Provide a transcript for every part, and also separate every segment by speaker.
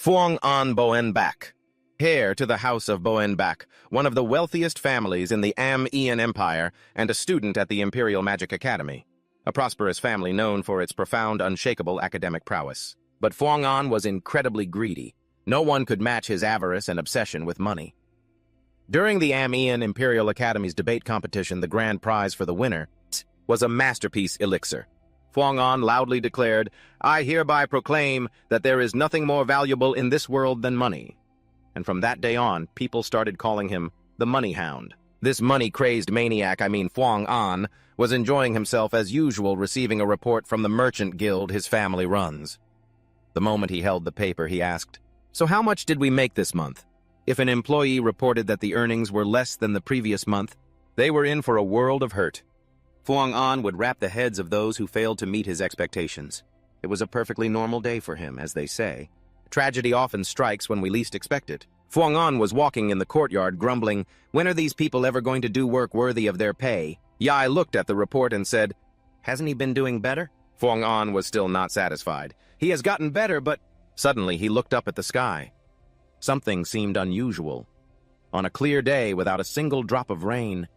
Speaker 1: Phuong An Boen Bak, heir to the House of Boen Bak, one of the wealthiest families in the Am-Ian Empire and a student at the Imperial Magic Academy, a prosperous family known for its profound, unshakable academic prowess. But Phuong An was incredibly greedy. No one could match his avarice and obsession with money. During the Am-Ian Imperial Academy's debate competition, the grand prize for the winner was a masterpiece elixir. Phuong An loudly declared, "I hereby proclaim that there is nothing more valuable in this world than money." And from that day on, people started calling him the Money Hound. This money-crazed maniac, Phuong An, was enjoying himself as usual, receiving a report from the merchant guild his family runs. The moment he held the paper, he asked, "So how much did we make this month?" If an employee reported that the earnings were less than the previous month, they were in for a world of hurt. Phuong An would wrap the heads of those who failed to meet his expectations. It was a perfectly normal day for him, as they say. Tragedy often strikes when we least expect it. Phuong An was walking in the courtyard, grumbling, "When are these people ever going to do work worthy of their pay?" Yai looked at the report and said, "Hasn't he been doing better?" Phuong An was still not satisfied. "He has gotten better, but..." Suddenly, he looked up at the sky. Something seemed unusual. On a clear day, without a single drop of rain,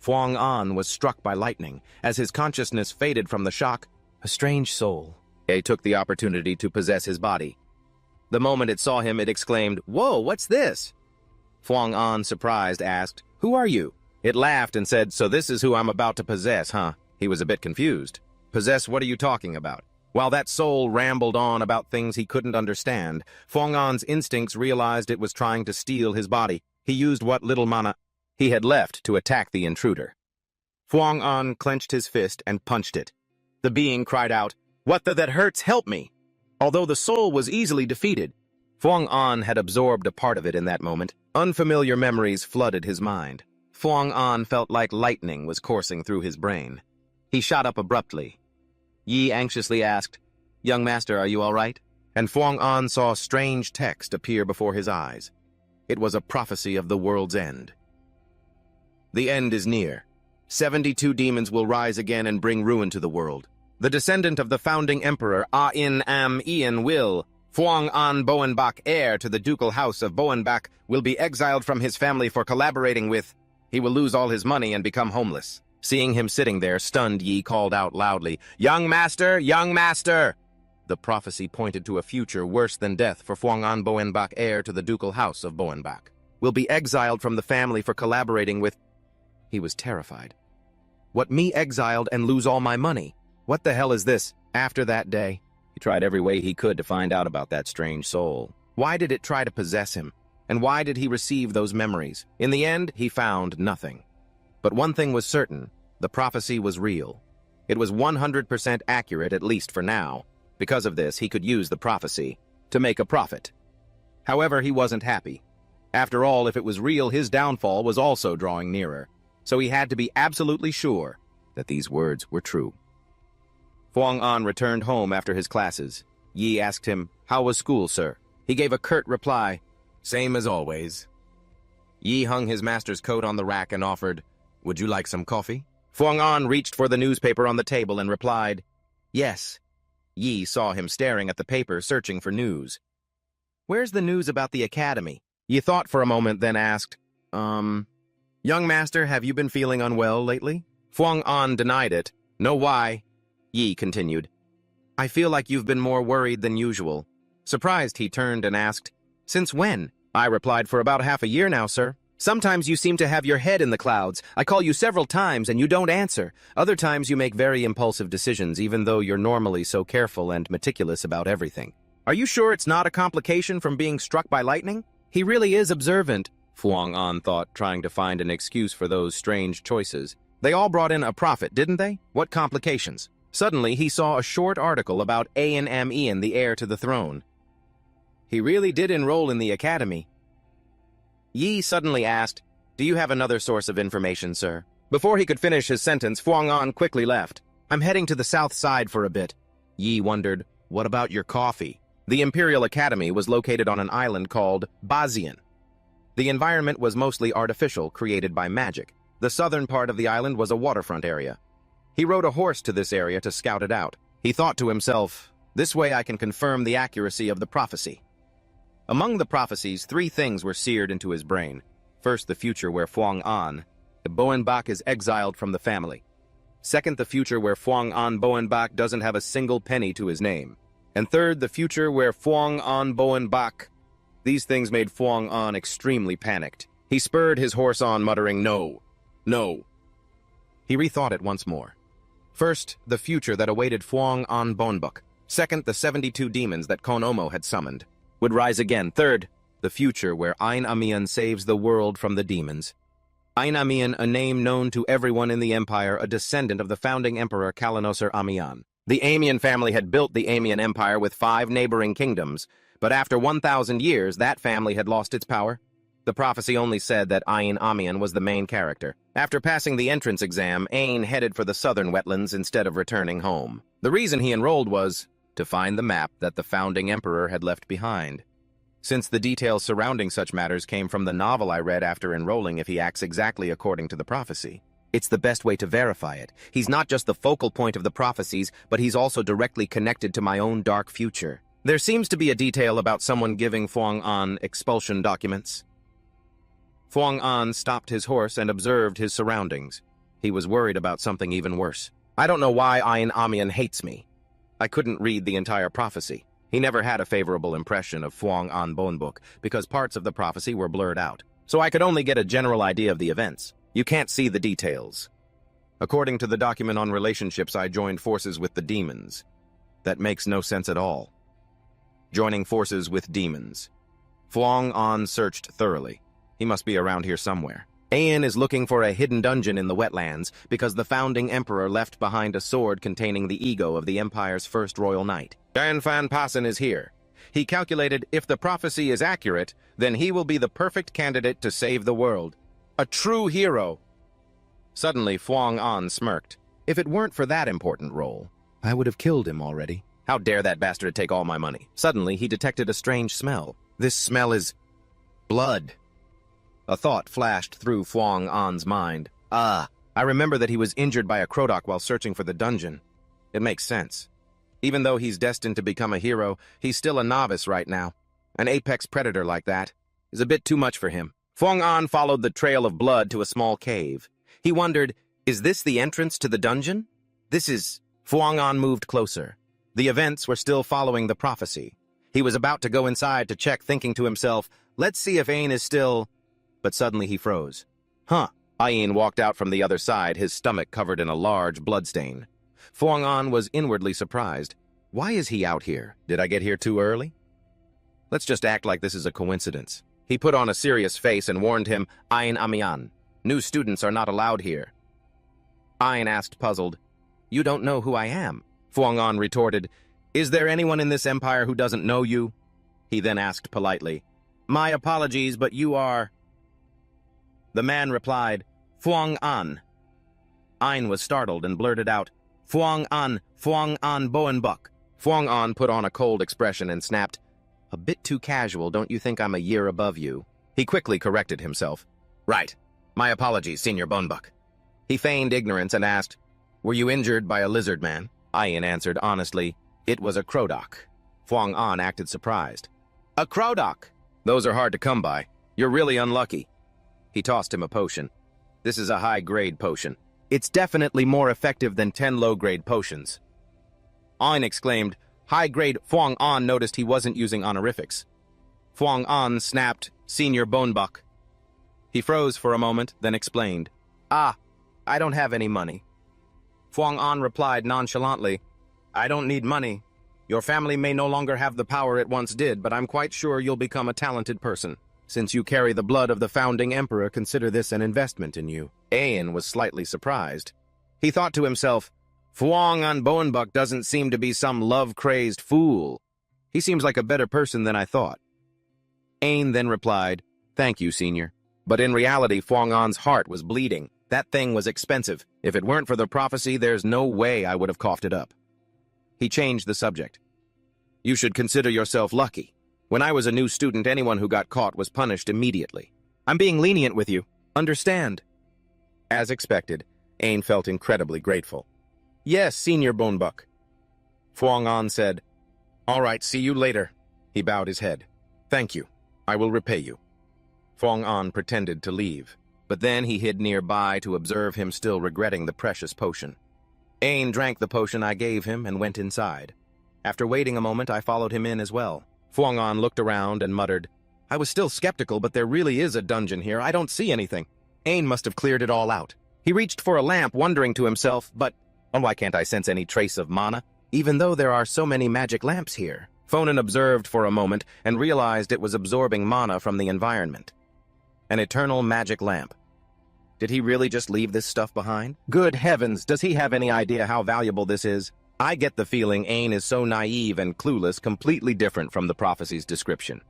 Speaker 1: Phuong An was struck by lightning. As his consciousness faded from the shock, a strange soul took the opportunity to possess his body. The moment it saw him, it exclaimed, "Whoa, what's this?" Phuong An, surprised, asked, "Who are you?" It laughed and said, "So this is who I'm about to possess, huh?" He was a bit confused. "Possess, what are you talking about?" While that soul rambled on about things he couldn't understand, Phuong An's instincts realized it was trying to steal his body. He used what little mana he had left to attack the intruder. Phuong An clenched his fist and punched it. The being cried out, That hurts, help me!" Although the soul was easily defeated, Phuong An had absorbed a part of it in that moment. Unfamiliar memories flooded his mind. Phuong An felt like lightning was coursing through his brain. He shot up abruptly. Yi anxiously asked, "Young master, are you all right?" And Phuong An saw strange text appear before his eyes. It was a prophecy of the world's end. "The end is near. 72 demons will rise again and bring ruin to the world. The descendant of the founding emperor, Am-Ian will, Phuong An Boen Bak, heir to the ducal house of Boen Bak, will be exiled from his family for collaborating with. He will lose all his money and become homeless." Seeing him sitting there, stunned, Yi called out loudly, "Young master! Young master!" The prophecy pointed to a future worse than death for Phuong An Boen Bak, heir to the ducal house of Boen Bak. Will be exiled from the family for collaborating with... He was terrified. "What, me exiled and lose all my money? What the hell is this?" After that day, he tried every way he could to find out about that strange soul. Why did it try to possess him? And why did he receive those memories? In the end, he found nothing. But one thing was certain, the prophecy was real. It was 100% accurate, at least for now. Because of this, he could use the prophecy to make a profit. However, he wasn't happy. After all, if it was real, his downfall was also drawing nearer. So he had to be absolutely sure that these words were true. Phuong An returned home after his classes. Yi asked him, "How was school, sir?" He gave a curt reply, "Same as always." Yi hung his master's coat on the rack and offered, "Would you like some coffee?" Phuong An reached for the newspaper on the table and replied, "Yes." Yi saw him staring at the paper, searching for news. "Where's the news about the academy?" Yi thought for a moment, then asked, "Young master, have you been feeling unwell lately?" Phuong An denied it. "No, why?" Yi continued, "I feel like you've been more worried than usual." Surprised, he turned and asked, "Since when?" I replied, "For about half a year now, sir. Sometimes you seem to have your head in the clouds. I call you several times and you don't answer. Other times you make very impulsive decisions, even though you're normally so careful and meticulous about everything. Are you sure it's not a complication from being struck by lightning?" He really is observant, Phuong An thought, trying to find an excuse for those strange choices. They all brought in a profit, didn't they? What complications? Suddenly, he saw a short article about Am-Ian, the heir to the throne. He really did enroll in the academy. Yi suddenly asked, "Do you have another source of information, sir?" Before he could finish his sentence, Phuong An quickly left. "I'm heading to the south side for a bit." Yi wondered, "What about your coffee?" The Imperial Academy was located on an island called Bazian. The environment was mostly artificial, created by magic. The southern part of the island was a waterfront area. He rode a horse to this area to scout it out. He thought to himself, "This way I can confirm the accuracy of the prophecy." Among the prophecies, 3 things were seared into his brain. First, the future where Phuong An, the Boenbak, is exiled from the family. Second, the future where Phuong An Boenbak doesn't have a single penny to his name. And third, the future where Phuong An Boenbak. These things made Phuong An extremely panicked. He spurred his horse on, muttering, "No, no." He rethought it once more. First, the future that awaited Phuong An Boenbak. Second, the 72 demons that Konomo had summoned would rise again. Third, the future where Ain Amian saves the world from the demons. Ain Amian, a name known to everyone in the Empire, a descendant of the founding emperor Kalanoser Amian. The Amian family had built the Amian Empire with 5 neighboring kingdoms, but after 1,000 years, that family had lost its power. The prophecy only said that Ain Amian was the main character. After passing the entrance exam, Ain headed for the southern wetlands instead of returning home. The reason he enrolled was to find the map that the founding emperor had left behind. Since the details surrounding such matters came from the novel I read after enrolling, if he acts exactly according to the prophecy, it's the best way to verify it. He's not just the focal point of the prophecies, but he's also directly connected to my own dark future. There seems to be a detail about someone giving Phuong An expulsion documents. Phuong An stopped his horse and observed his surroundings. He was worried about something even worse. I don't know why Ain Amian hates me. I couldn't read the entire prophecy. He never had a favorable impression of Phuong An Boenbak because parts of the prophecy were blurred out. So I could only get a general idea of the events. You can't see the details. According to the document on relationships, I joined forces with the demons. That makes no sense at all. Joining forces with demons. Phuong An searched thoroughly. He must be around here somewhere. Ain is looking for a hidden dungeon in the wetlands because the founding emperor left behind a sword containing the ego of the empire's first royal knight. Dan Fan Passen is here. He calculated if the prophecy is accurate, then he will be the perfect candidate to save the world. A true hero. Suddenly, Phuong An smirked. If it weren't for that important role, I would have killed him already. How dare that bastard take all my money? Suddenly, he detected a strange smell. This smell is blood. A thought flashed through Phuong An's mind. I remember that he was injured by a Krodak while searching for the dungeon. It makes sense. Even though he's destined to become a hero, he's still a novice right now. An apex predator like that is a bit too much for him. Phuong An followed the trail of blood to a small cave. He wondered, is this the entrance to the dungeon? Phuong An moved closer. The events were still following the prophecy. He was about to go inside to check, thinking to himself, let's see if Ain is still... But suddenly he froze. Ain walked out from the other side, his stomach covered in a large bloodstain. Phuong An was inwardly surprised. Why is he out here? Did I get here too early? Let's just act like this is a coincidence. He put on a serious face and warned him, Ain Amian, new students are not allowed here. Ain asked, puzzled, You don't know who I am? Phuong An retorted, Is there anyone in this empire who doesn't know you? He then asked politely, My apologies, but you are... The man replied, Phuong An. Ain was startled and blurted out, Phuong An Boenbak. Phuong An put on a cold expression and snapped, A bit too casual, don't you think I'm a year above you? He quickly corrected himself. Right. My apologies, Senior Boenbak. He feigned ignorance and asked, Were you injured by a lizard man? Ain answered honestly, It was a Krodak. Phuong An acted surprised. A Krodak? Those are hard to come by. You're really unlucky. He tossed him a potion. This is a high-grade potion. It's definitely more effective than 10 low-grade potions. Ain exclaimed, High-grade. Phuong An noticed he wasn't using honorifics. Phuong An snapped, Senior Boenbak. He froze for a moment, then explained, I don't have any money. Phuong An replied nonchalantly, I don't need money. Your family may no longer have the power it once did, but I'm quite sure you'll become a talented person. Since you carry the blood of the founding emperor, consider this an investment in you. Ain was slightly surprised. He thought to himself, Phuong An Boenbak doesn't seem to be some love-crazed fool. He seems like a better person than I thought. Ain then replied, Thank you, Senior. But in reality, Phuong An's heart was bleeding. That thing was expensive. If it weren't for the prophecy, there's no way I would have coughed it up. He changed the subject. You should consider yourself lucky. When I was a new student, anyone who got caught was punished immediately. I'm being lenient with you. Understand? As expected, Ain felt incredibly grateful. Yes, Senior Boenbak. Phuong An said, All right, see you later. He bowed his head. Thank you. I will repay you. Fong An pretended to leave, but then he hid nearby to observe him still regretting the precious potion. Ain drank the potion I gave him and went inside. After waiting a moment, I followed him in as well. Fong An looked around and muttered, I was still skeptical, but there really is a dungeon here. I don't see anything. Ain must have cleared it all out. He reached for a lamp, wondering to himself, but why can't I sense any trace of mana, even though there are so many magic lamps here? Fonan observed for a moment and realized it was absorbing mana from the environment. An eternal magic lamp. Did he really just leave this stuff behind? Good heavens, does he have any idea how valuable this is? I get the feeling Ain is so naive and clueless, completely different from the prophecy's description.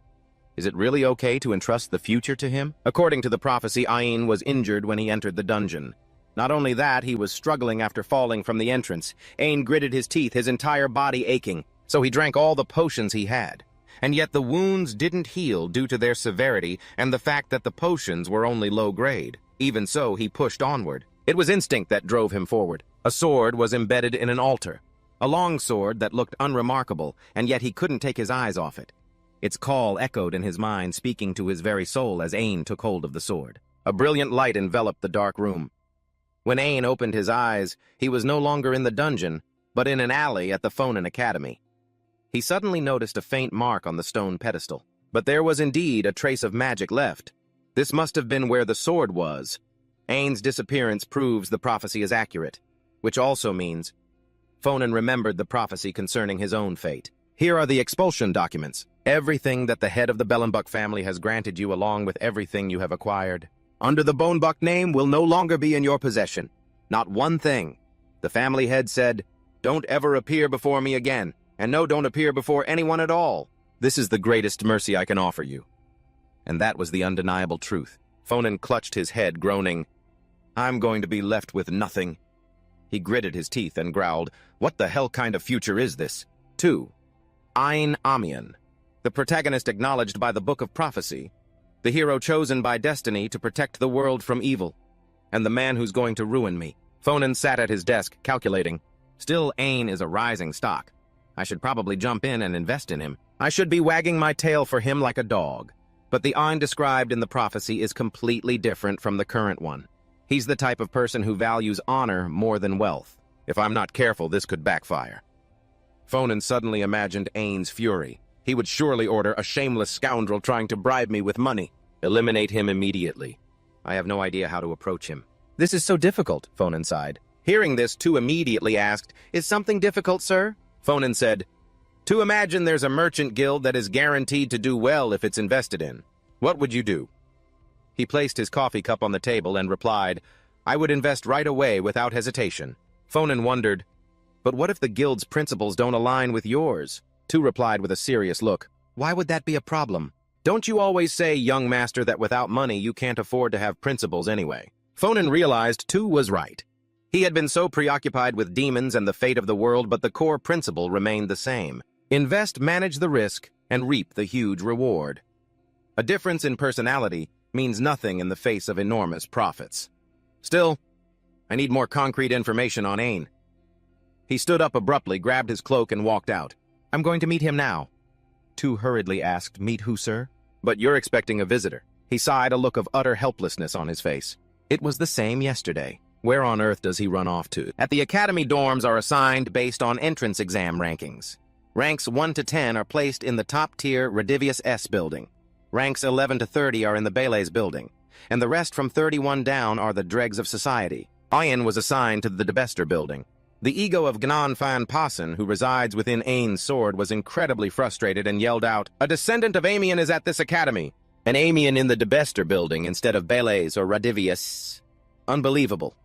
Speaker 1: Is it really okay to entrust the future to him? According to the prophecy, Ain was injured when he entered the dungeon. Not only that, he was struggling after falling from the entrance. Ain gritted his teeth, his entire body aching, so he drank all the potions he had. And yet the wounds didn't heal due to their severity and the fact that the potions were only low grade. Even so, he pushed onward. It was instinct that drove him forward. A sword was embedded in an altar. A long sword that looked unremarkable, and yet he couldn't take his eyes off it. Its call echoed in his mind, speaking to his very soul as Ain took hold of the sword. A brilliant light enveloped the dark room. When Ain opened his eyes, he was no longer in the dungeon, but in an alley at the Fonan Academy. He suddenly noticed a faint mark on the stone pedestal, but there was indeed a trace of magic left. This must have been where the sword was. Ain's disappearance proves the prophecy is accurate, which also means Fonan remembered the prophecy concerning his own fate. Here are the expulsion documents. Everything that the head of the Bellenbuck family has granted you along with everything you have acquired, under the Bonebuck name, will no longer be in your possession. Not one thing. The family head said, don't ever appear before me again, and no, don't appear before anyone at all. This is the greatest mercy I can offer you. And that was the undeniable truth. Fonan clutched his head, groaning, I'm going to be left with nothing. He gritted his teeth and growled, what the hell kind of future is this? 2. Ain Amian, the protagonist acknowledged by the Book of Prophecy, the hero chosen by destiny to protect the world from evil, and the man who's going to ruin me. Fonan sat at his desk, calculating. Still, Ain is a rising stock. I should probably jump in and invest in him. I should be wagging my tail for him like a dog. But the Ain described in the prophecy is completely different from the current one. He's the type of person who values honor more than wealth. If I'm not careful, this could backfire. Fonan suddenly imagined Ain's fury. He would surely order a shameless scoundrel trying to bribe me with money. Eliminate him immediately. I have no idea how to approach him. This is so difficult, Fonan sighed. Hearing this, Tu immediately asked, is something difficult, sir? Fonan said, to imagine there's a merchant guild that is guaranteed to do well if it's invested in. What would you do? He placed his coffee cup on the table and replied, I would invest right away without hesitation. Fonan wondered, but what if the guild's principles don't align with yours? Tu replied with a serious look, why would that be a problem? Don't you always say, young master, that without money you can't afford to have principles anyway? Fonan realized Tu was right. He had been so preoccupied with demons and the fate of the world, but the core principle remained the same. Invest, manage the risk, and reap the huge reward. A difference in personality means nothing in the face of enormous profits. Still, I need more concrete information on Ain. He stood up abruptly, grabbed his cloak, and walked out. I'm going to meet him now. Tu hurriedly asked, meet who, sir? But you're expecting a visitor. He sighed, a look of utter helplessness on his face. It was the same yesterday. Where on earth does he run off to? At the academy, dorms are assigned based on entrance exam rankings. Ranks 1 to 10 are placed in the top-tier Radivius S building. Ranks 11 to 30 are in the Bele's building, and the rest from 31 down are the dregs of society. Ayan was assigned to the Debester building. The ego of Gnan Fan Passen, who resides within Ain's sword, was incredibly frustrated and yelled out, a descendant of Amian is at this academy. An Amian in the Debester building instead of Bele's or Radivius. Unbelievable.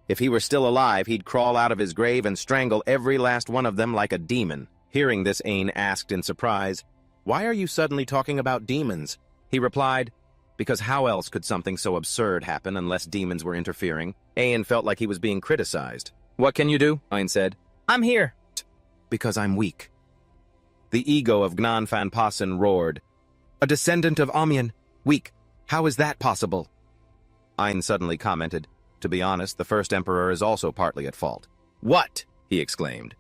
Speaker 1: If he were still alive, he'd crawl out of his grave and strangle every last one of them like a demon. Hearing this, Ain asked in surprise, why are you suddenly talking about demons? He replied, because how else could something so absurd happen unless demons were interfering? Ain felt like he was being criticized. What can you do? Ain said. I'm here. Because I'm weak. The ego of Gnan Fan Passen roared. A descendant of Amian. Weak. How is that possible? Ain suddenly commented, to be honest, the first emperor is also partly at fault. What? He exclaimed.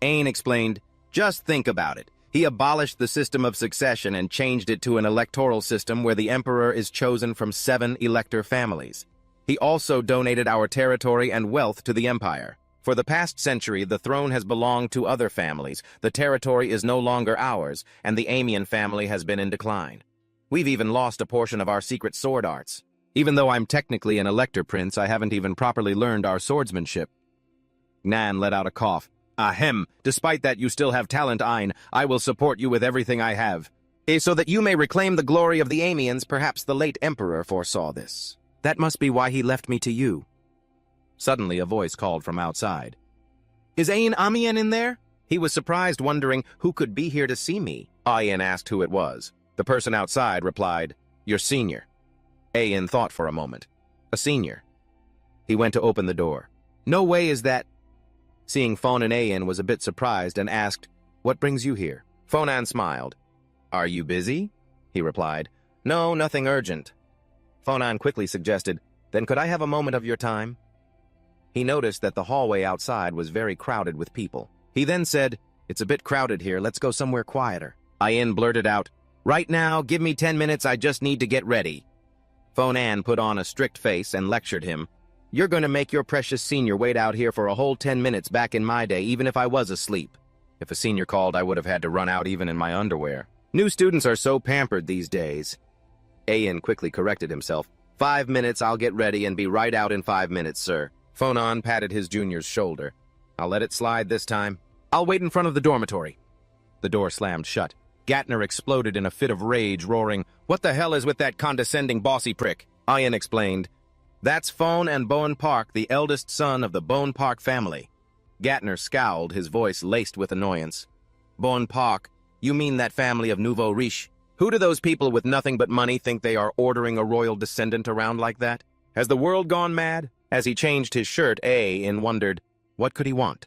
Speaker 1: Ain explained, just think about it. He abolished the system of succession and changed it to an electoral system where the emperor is chosen from 7 elector families. He also donated our territory and wealth to the empire. For the past century, the throne has belonged to other families, the territory is no longer ours, and the Amian family has been in decline. We've even lost a portion of our secret sword arts. Even though I'm technically an elector prince, I haven't even properly learned our swordsmanship. Nan let out a cough. Ahem, despite that you still have talent, Ein. I will support you with everything I have. So that you may reclaim the glory of the Amians, perhaps the late emperor foresaw this. That must be why he left me to you. Suddenly, a voice called from outside. Is Ein Amian in there? He was surprised, wondering who could be here to see me. Ein asked who it was. The person outside replied, Your senior. Ein thought for a moment. A senior. He went to open the door. No way is that... Seeing Fonan Ein was a bit surprised and asked, What brings you here? Fonan smiled. Are you busy? He replied. No, nothing urgent. Fonan quickly suggested, Then could I have a moment of your time? He noticed that the hallway outside was very crowded with people. He then said, It's a bit crowded here, let's go somewhere quieter. Ein blurted out, Right now, give me 10 minutes, I just need to get ready. Fonan put on a strict face and lectured him. You're going to make your precious senior wait out here for a whole 10 minutes back in my day, even if I was asleep. If a senior called, I would have had to run out even in my underwear. New students are so pampered these days. Ein quickly corrected himself. 5 minutes, I'll get ready and be right out in 5 minutes, sir. Fonan patted his junior's shoulder. I'll let it slide this time. I'll wait in front of the dormitory. The door slammed shut. Gatner exploded in a fit of rage, roaring, What the hell is with that condescending bossy prick? Ein explained, That's Fon and Bowen Park, the eldest son of the Bowen Park family. Gatner scowled, his voice laced with annoyance. Bowen Park, you mean that family of nouveau riche? Who do those people with nothing but money think they are ordering a royal descendant around like that? Has the world gone mad? As he changed his shirt, Ein wondered, what could he want?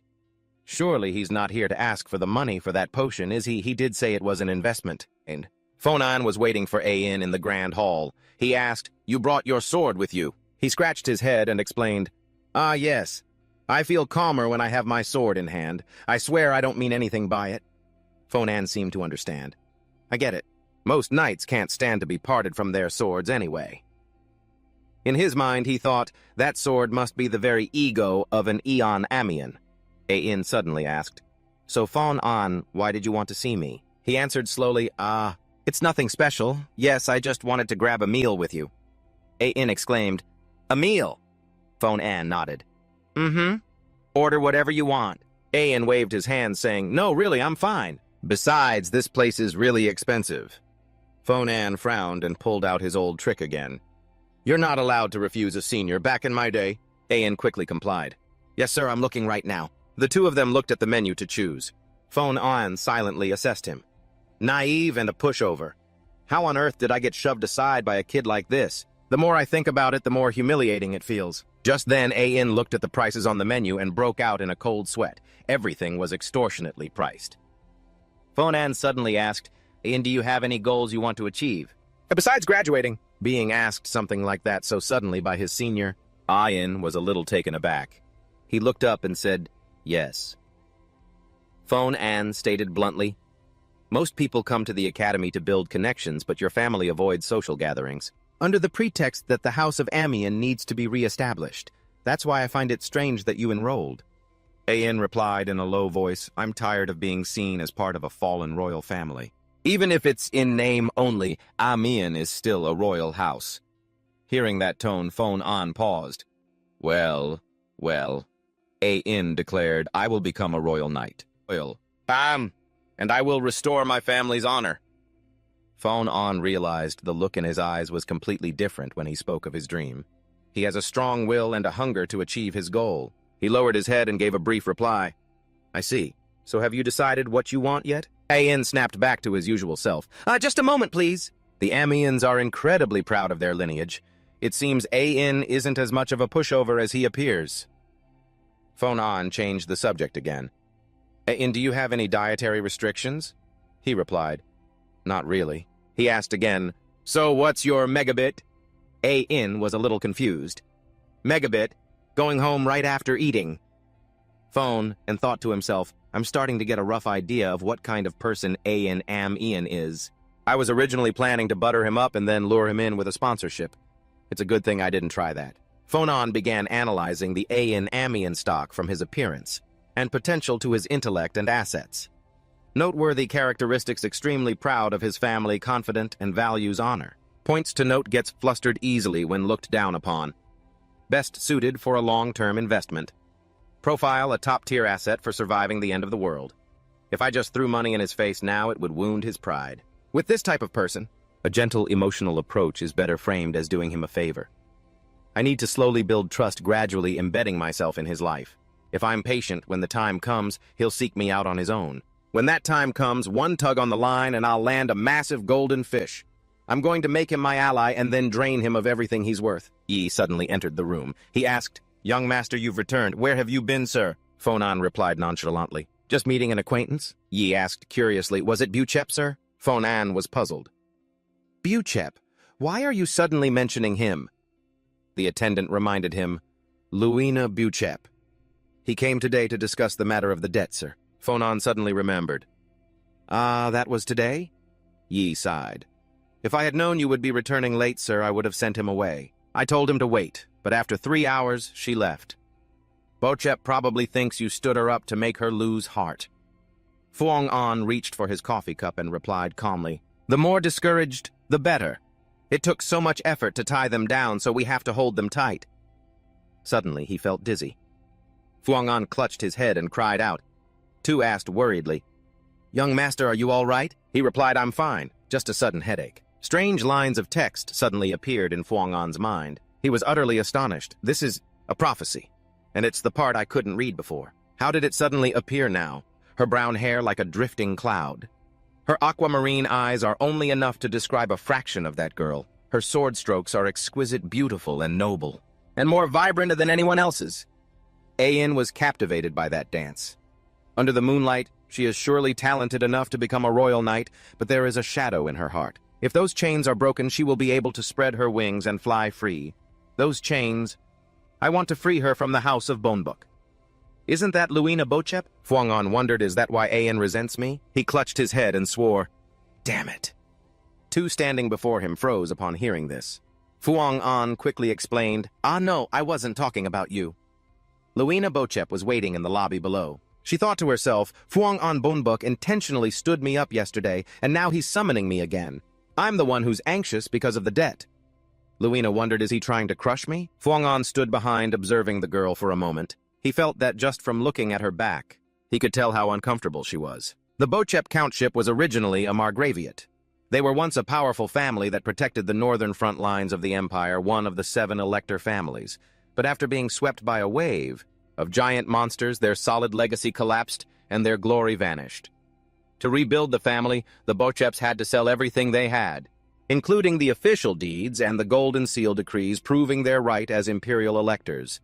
Speaker 1: Surely he's not here to ask for the money for that potion, is he? He did say it was an investment. And Fonan was waiting for Ein in the grand hall. He asked, You brought your sword with you. He scratched his head and explained, Ah, yes. I feel calmer when I have my sword in hand. I swear I don't mean anything by it. Fonan seemed to understand. I get it. Most knights can't stand to be parted from their swords anyway. In his mind, he thought, that sword must be the very ego of an Eon Amian. Ein suddenly asked, So Fonan, why did you want to see me? He answered slowly, It's nothing special. Yes, I just wanted to grab a meal with you. Ein exclaimed, A meal? Fonan nodded. Mm-hmm. Order whatever you want. Ein waved his hand, saying, No, really, I'm fine. Besides, this place is really expensive. Fonan frowned and pulled out his old trick again. You're not allowed to refuse a senior. Back in my day, Ein quickly complied. Yes, sir, I'm looking right now. The two of them looked at the menu to choose. Fonan silently assessed him. Naive and a pushover. How on earth did I get shoved aside by a kid like this? The more I think about it, the more humiliating it feels. Just then, Ein looked at the prices on the menu and broke out in a cold sweat. Everything was extortionately priced. Fonan suddenly asked, Ein, do you have any goals you want to achieve? Besides graduating. Being asked something like that so suddenly by his senior, Ein was a little taken aback. He looked up and said, Yes. Fonan stated bluntly, Most people come to the academy to build connections, but your family avoids social gatherings, under the pretext that the House of Amian needs to be re-established. That's why I find it strange that you enrolled. Ein replied in a low voice, I'm tired of being seen as part of a fallen royal family. Even if it's in name only, Amian is still a royal house. Hearing that tone, Fonan paused. Well, Ein declared, I will become a royal knight. And I will restore my family's honor. Fonan realized the look in his eyes was completely different when he spoke of his dream. He has a strong will and a hunger to achieve his goal. He lowered his head and gave a brief reply. I see. So have you decided what you want yet? Ein snapped back to his usual self. Just a moment, please. The Amians are incredibly proud of their lineage. It seems Ein isn't as much of a pushover as he appears. Fonan changed the subject again. Ein, do you have any dietary restrictions? He replied, Not really. He asked again, So what's your megabit? Ein was a little confused. Megabit, going home right after eating. Phone, and thought to himself, I'm starting to get a rough idea of what kind of person Ian is. I was originally planning to butter him up and then lure him in with a sponsorship. It's a good thing I didn't try that. Fonon began analyzing the Ian stock from his appearance and potential to his intellect and assets. Noteworthy characteristics: extremely proud of his family, confident, and values honor. Points to note: gets flustered easily when looked down upon. Best suited for a long-term investment. Profile: a top-tier asset for surviving the end of the world. If I just threw money in his face now, it would wound his pride. With this type of person, a gentle, emotional approach is better framed as doing him a favor. I need to slowly build trust, gradually embedding myself in his life. If I'm patient, when the time comes, he'll seek me out on his own. When that time comes, one tug on the line and I'll land a massive golden fish. I'm going to make him my ally and then drain him of everything he's worth. Yi suddenly entered the room. He asked, "Young master, you've returned. Where have you been, sir?" Fonon replied nonchalantly. "Just meeting an acquaintance?" Yi asked curiously. "Was it Buchep, sir?" Fonon was puzzled. "Buchep? Why are you suddenly mentioning him?" The attendant reminded him. "Luina Buchep. He came today to discuss the matter of the debt, sir." Fonon suddenly remembered. "Ah, that was today?" Yi sighed. "If I had known you would be returning late, sir, I would have sent him away. I told him to wait, but after 3 hours, she left. Buchep probably thinks you stood her up to make her lose heart." Fuang An reached for his coffee cup and replied calmly, "The more discouraged, the better. It took so much effort to tie them down, so we have to hold them tight." Suddenly, he felt dizzy. Fuang An clutched his head and cried out. Tu asked worriedly, "Young master, are you all right?" He replied, "I'm fine, just a sudden headache." Strange lines of text suddenly appeared in Fuang An's mind. He was utterly astonished. This is a prophecy, and it's the part I couldn't read before. How did it suddenly appear now? Her brown hair like a drifting cloud. Her aquamarine eyes are only enough to describe a fraction of that girl. Her sword strokes are exquisite, beautiful, and noble, and more vibrant than anyone else's. Ian was captivated by that dance. Under the moonlight, she is surely talented enough to become a royal knight, but there is a shadow in her heart. If those chains are broken, she will be able to spread her wings and fly free. Those chains... I want to free her from the house of Bonebook. Isn't that Luina Buchep? Fuang An wondered, is that why Ian resents me? He clutched his head and swore, "Damn it." Tu standing before him froze upon hearing this. Fuang An quickly explained, "Ah no, I wasn't talking about you." Luina Buchep was waiting in the lobby below. She thought to herself, Fuang An Bonebook intentionally stood me up yesterday, and now he's summoning me again. I'm the one who's anxious because of the debt. Luina wondered, is he trying to crush me? Fuang An stood behind, observing the girl for a moment. He felt that just from looking at her back, he could tell how uncomfortable she was. The Buchep countship was originally a margraviate. They were once a powerful family that protected the northern front lines of the empire, one of the 7 elector families. But after being swept by a wave of giant monsters, their solid legacy collapsed and their glory vanished. To rebuild the family, the Bucheps had to sell everything they had, including the official deeds and the Golden Seal decrees proving their right as imperial electors.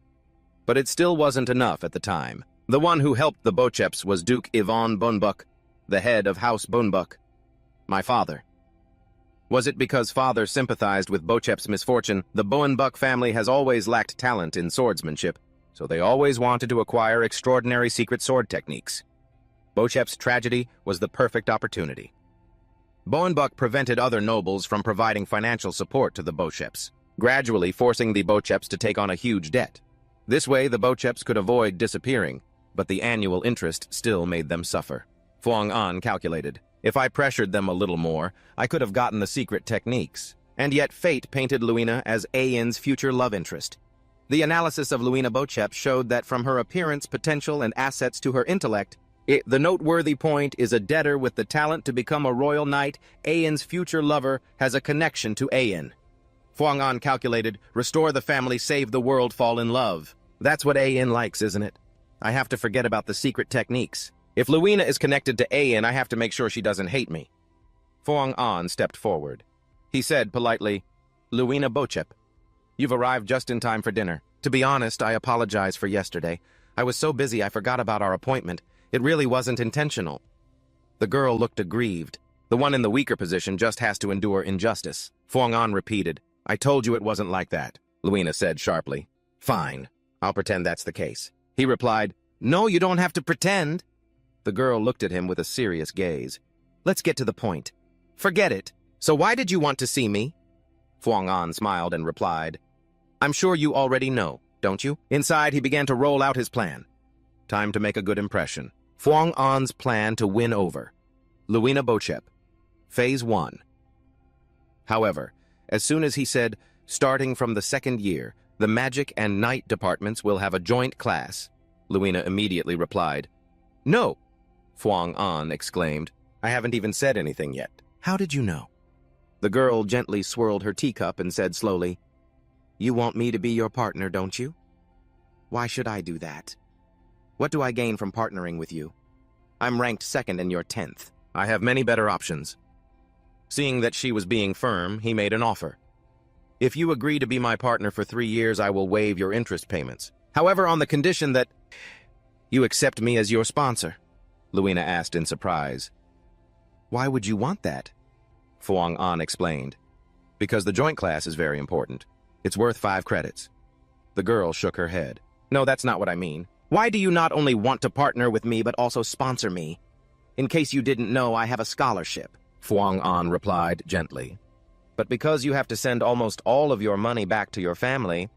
Speaker 1: But it still wasn't enough at the time. The one who helped the Bucheps was Duke Ivan Bonebook, the head of House Bonebook, my father. Was it because father sympathized with Buchep's misfortune? The Bonebook family has always lacked talent in swordsmanship, so they always wanted to acquire extraordinary secret sword techniques. Buchep's tragedy was the perfect opportunity. Bonebook prevented other nobles from providing financial support to the Bucheps, gradually forcing the Bucheps to take on a huge debt. This way, the Bucheps could avoid disappearing, but the annual interest still made them suffer. Fuang An calculated, if I pressured them a little more, I could have gotten the secret techniques. And yet fate painted Luina as Ian's future love interest. The analysis of Luina Buchep showed that from her appearance, potential, and assets to her intellect, the noteworthy point is a debtor with the talent to become a royal knight. Ian's future lover has a connection to Ian. Fuang An calculated, restore the family, save the world, fall in love. That's what Ian likes, isn't it? I have to forget about the secret techniques. If Luina is connected to Ian, I have to make sure she doesn't hate me. Fuang An stepped forward. He said politely, Luina Buchep, you've arrived just in time for dinner. To be honest, I apologize for yesterday. I was so busy I forgot about our appointment. It really wasn't intentional. The girl looked aggrieved. The one in the weaker position just has to endure injustice. Fuang An repeated, I told you it wasn't like that, Luina said sharply. Fine, I'll pretend that's the case. He replied, no, you don't have to pretend. The girl looked at him with a serious gaze. Let's get to the point. Forget it. So why did you want to see me? Fuang An smiled and replied, I'm sure you already know, don't you? Inside, he began to roll out his plan. Time to make a good impression. Fuang An's plan to win over. Luina Bochep. Phase 1. However, as soon as he said, starting from the second year, the magic and night departments will have a joint class, Luina immediately replied, No, Fuang An exclaimed. I haven't even said anything yet. How did you know? The girl gently swirled her teacup and said slowly, You want me to be your partner, don't you? Why should I do that? What do I gain from partnering with you? I'm ranked second and you're 10th. I have many better options. Seeing that she was being firm, he made an offer. If you agree to be my partner for 3 years, I will waive your interest payments. However, on the condition that you accept me as your sponsor, Luina asked in surprise. Why would you want that? Fuang An explained. Because the joint class is very important. It's worth 5 credits. The girl shook her head. No, that's not what I mean. Why do you not only want to partner with me, but also sponsor me? In case you didn't know, I have a scholarship, Fuang An replied gently. But because you have to send almost all of your money back to your family,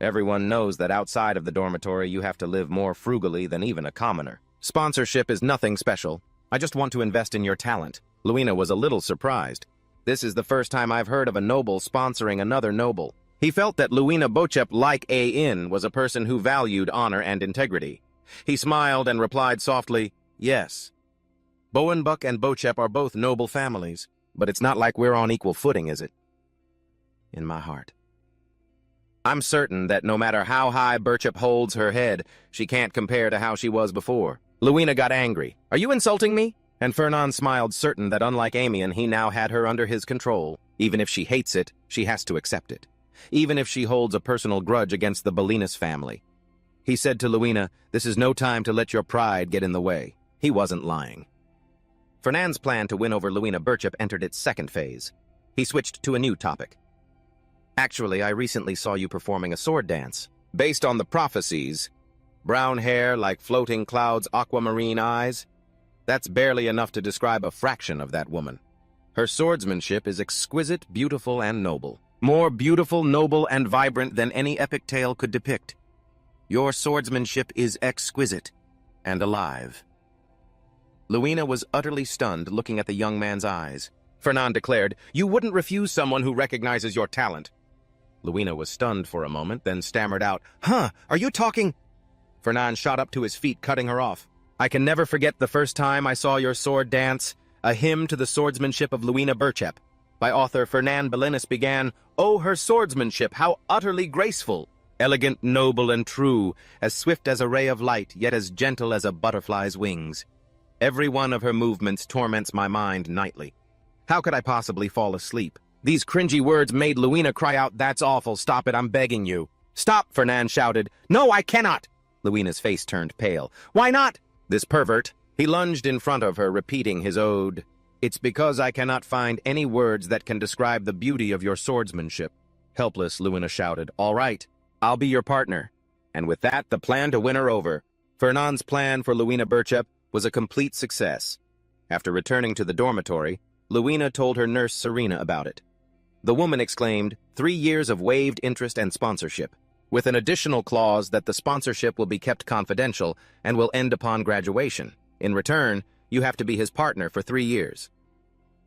Speaker 1: everyone knows that outside of the dormitory you have to live more frugally than even a commoner. Sponsorship is nothing special. I just want to invest in your talent. Luina was a little surprised. This is the first time I've heard of a noble sponsoring another noble. He felt that Luina Bochep, like A.In., was a person who valued honor and integrity. He smiled and replied softly, Yes. Boenbuk and Bochep are both noble families, but it's not like we're on equal footing, is it? In my heart. I'm certain that no matter how high Bochep holds her head, she can't compare to how she was before. Luina got angry. Are you insulting me? And Fernand smiled, certain that unlike Amian, he now had her under his control. Even if she hates it, she has to accept it. Even if she holds a personal grudge against the Bolinas family. He said to Luina, this is no time to let your pride get in the way. He wasn't lying. Fernand's plan to win over Luina Bochep entered its second phase. He switched to a new topic. Actually, I recently saw you performing a sword dance. Based on the prophecies, brown hair like floating clouds, aquamarine eyes, that's barely enough to describe a fraction of that woman. Her swordsmanship is exquisite, beautiful, and noble. More beautiful, noble, and vibrant than any epic tale could depict. Your swordsmanship is exquisite and alive. Luina was utterly stunned, looking at the young man's eyes. Fernand declared, You wouldn't refuse someone who recognizes your talent. Luina was stunned for a moment, then stammered out, Huh, are you talking? Fernand shot up to his feet, cutting her off. I can never forget the first time I saw your sword dance, a hymn to the swordsmanship of Luina Bochep. By author Fernand Belinis began, Oh, her swordsmanship, how utterly graceful! Elegant, noble, and true, as swift as a ray of light, yet as gentle as a butterfly's wings. Every one of her movements torments my mind nightly. How could I possibly fall asleep? These cringy words made Luina cry out, That's awful, stop it, I'm begging you. Stop, Fernand shouted. No, I cannot! Luina's face turned pale. Why not? This pervert. He lunged in front of her, repeating his ode. It's because I cannot find any words that can describe the beauty of your swordsmanship. Helpless, Luina shouted, All right, I'll be your partner. And with that, the plan to win her over. Fernand's plan for Luina Bochep was a complete success. After returning to the dormitory, Luina told her nurse Serena about it. The woman exclaimed, 3 years of waived interest and sponsorship, with an additional clause that the sponsorship will be kept confidential and will end upon graduation. In return, you have to be his partner for 3 years.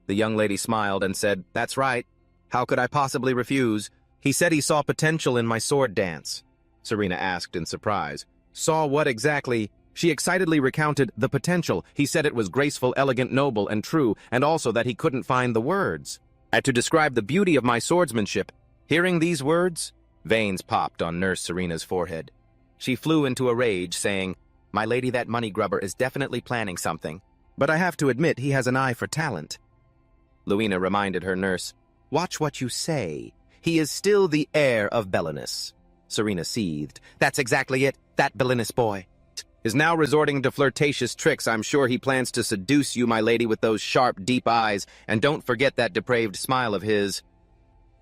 Speaker 1: The young lady smiled and said, That's right. How could I possibly refuse? He said he saw potential in my sword dance. Serena asked in surprise. Saw what exactly? She excitedly recounted the potential. He said it was graceful, elegant, noble, and true, and also that he couldn't find the words. To describe the beauty of my swordsmanship. Hearing these words, veins popped on Nurse Serena's forehead. She flew into a rage, saying, My lady, that money grubber is definitely planning something. But I have to admit he has an eye for talent. Luina reminded her nurse, Watch what you say. He is still the heir of Belinis. Serena seethed. That's exactly it. That Belinis boy is now resorting to flirtatious tricks. I'm sure he plans to seduce you, my lady, with those sharp, deep eyes. And don't forget that depraved smile of his.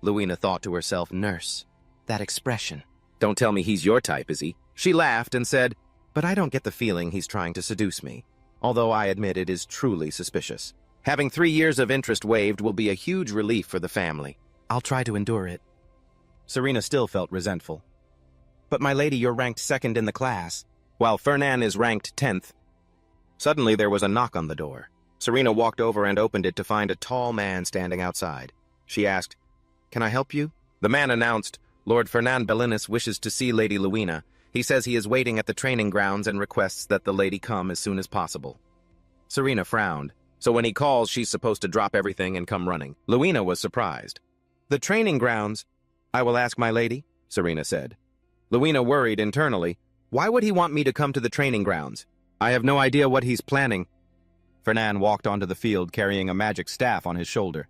Speaker 1: Luina thought to herself, Nurse, that expression. Don't tell me he's your type, is he? She laughed and said, But I don't get the feeling he's trying to seduce me. although I admit it is truly suspicious. Having 3 years of interest waived will be a huge relief for the family. I'll try to endure it. Serena still felt resentful. But my lady, you're ranked 2nd in the class, while Fernan is ranked 10th. Suddenly there was a knock on the door. Serena walked over and opened it to find a tall man standing outside. She asked, "Can I help you?" The man announced, "Lord Fernan Bellinis wishes to see Lady Luina. He says he is waiting at the training grounds and requests that the lady come as soon as possible." Serena frowned. So when he calls, she's supposed to drop everything and come running. Luina was surprised. "The training grounds? I will ask my lady," Serena said. Luina worried internally. Why would he want me to come to the training grounds? I have no idea what he's planning. Fernan walked onto the field carrying a magic staff on his shoulder.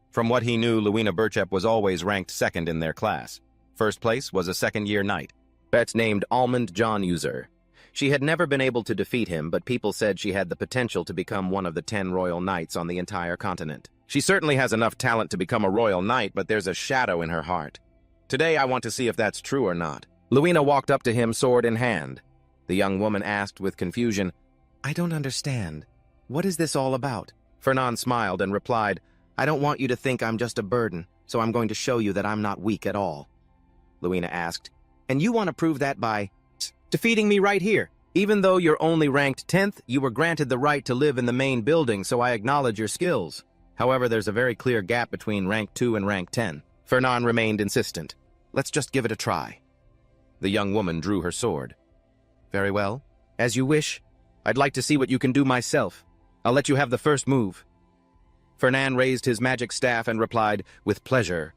Speaker 1: From what he knew, Luina Burchep was always ranked 2nd in their class. First place was a second-year knight, Bet's named Almond John User. She had never been able to defeat him, but people said she had the potential to become one of the 10 royal knights on the entire continent. She certainly has enough talent to become a royal knight, but there's a shadow in her heart. Today I want to see if that's true or not. Luina walked up to him, sword in hand. The young woman asked with confusion, "I don't understand. What is this all about?" Fernan smiled and replied, "I don't want you to think I'm just a burden, so I'm going to show you that I'm not weak at all." Luina asked, "And you want to prove that by defeating me right here? Even though you're only ranked 10th, you were granted the right to live in the main building, so I acknowledge your skills. However, there's a very clear gap between rank 2 and rank 10. Fernan remained insistent. "Let's just give it a try." The young woman drew her sword. "Very well. As you wish. I'd like to see what you can do myself. I'll let you have the first move." Fernan raised his magic staff and replied, "With pleasure."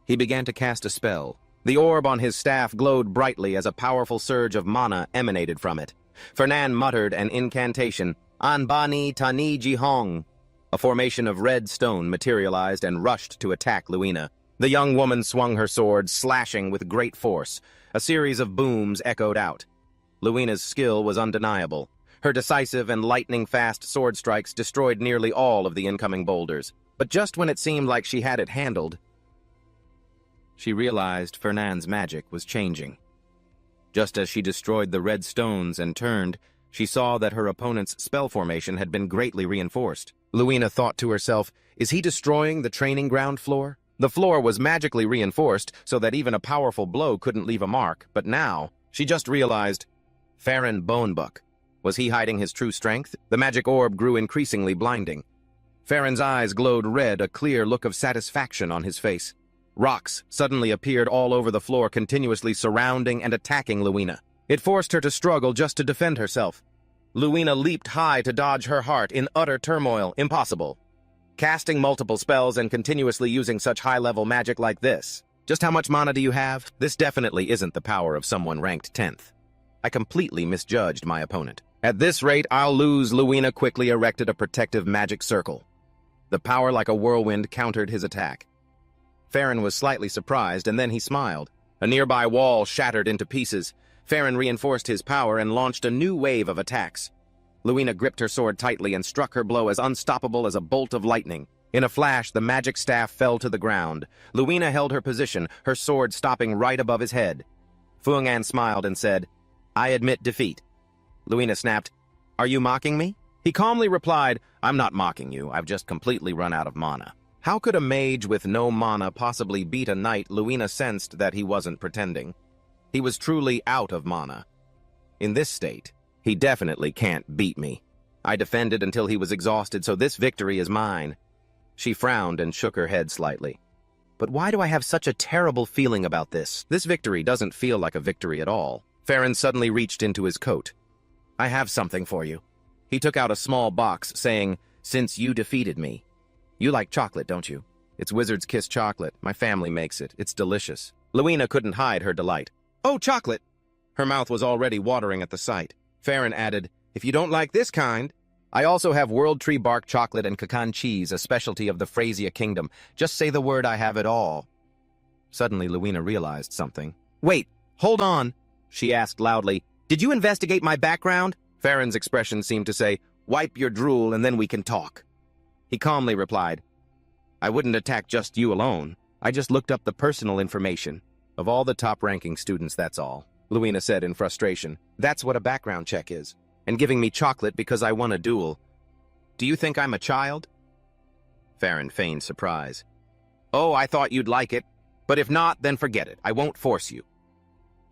Speaker 1: He began to cast a spell. The orb on his staff glowed brightly as a powerful surge of mana emanated from it. Fernan muttered an incantation, "Anbani Tani Jihong." A formation of red stone materialized and rushed to attack Luina. The young woman swung her sword, slashing with great force. A series of booms echoed out. Luina's skill was undeniable. Her decisive and lightning-fast sword strikes destroyed nearly all of the incoming boulders. But just when it seemed like she had it handled, she realized Fernan's magic was changing. Just as she destroyed the red stones and turned, she saw that her opponent's spell formation had been greatly reinforced. Luina thought to herself, "Is he destroying the training ground floor?" The floor was magically reinforced so that even a powerful blow couldn't leave a mark, but now she just realized, Farron Bonebuck. Was he hiding his true strength? The magic orb grew increasingly blinding. Farron's eyes glowed red, a clear look of satisfaction on his face. Rocks suddenly appeared all over the floor, continuously surrounding and attacking Luina. It forced her to struggle just to defend herself. Luina leaped high to dodge her heart in utter turmoil. Impossible. Casting multiple spells and continuously using such high-level magic like this. Just how much mana do you have? This definitely isn't the power of someone ranked 10th. I completely misjudged my opponent. At this rate, I'll lose. Luina quickly erected a protective magic circle. The power like a whirlwind countered his attack. Farron was slightly surprised, and then he smiled. A nearby wall shattered into pieces. Farron reinforced his power and launched a new wave of attacks. Luina gripped her sword tightly and struck her blow as unstoppable as a bolt of lightning. In a flash, the magic staff fell to the ground. Luina held her position, her sword stopping right above his head. Fuangan smiled and said, "I admit defeat." Luina snapped, "Are you mocking me?" He calmly replied, "I'm not mocking you. I've just completely run out of mana." How could a mage with no mana possibly beat a knight? Luina sensed that he wasn't pretending. He was truly out of mana. In this state, he definitely can't beat me. I defended until he was exhausted, so this victory is mine. She frowned and shook her head slightly. But why do I have such a terrible feeling about this? This victory doesn't feel like a victory at all. Farron suddenly reached into his coat. "I have something for you." He took out a small box, saying, "Since you defeated me. You like chocolate, don't you? It's Wizard's Kiss chocolate. My family makes it. It's delicious." Luina couldn't hide her delight. "Oh, chocolate!" Her mouth was already watering at the sight. Farron added, "If you don't like this kind, I also have World Tree Bark chocolate and pecan cheese, a specialty of the Phrasia Kingdom. Just say the word, I have it all." Suddenly, Luina realized something. "Wait, hold on," she asked loudly. "Did you investigate my background?" Farron's expression seemed to say, "Wipe your drool and then we can talk." He calmly replied, "I wouldn't attack just you alone. I just looked up the personal information of all the top-ranking students, that's all," Luina said in frustration. "That's what a background check is." and giving me chocolate because I won a duel. Do you think I'm a child? Farron feigned surprise. Oh, I thought you'd like it, but if not, then forget it. I won't force you.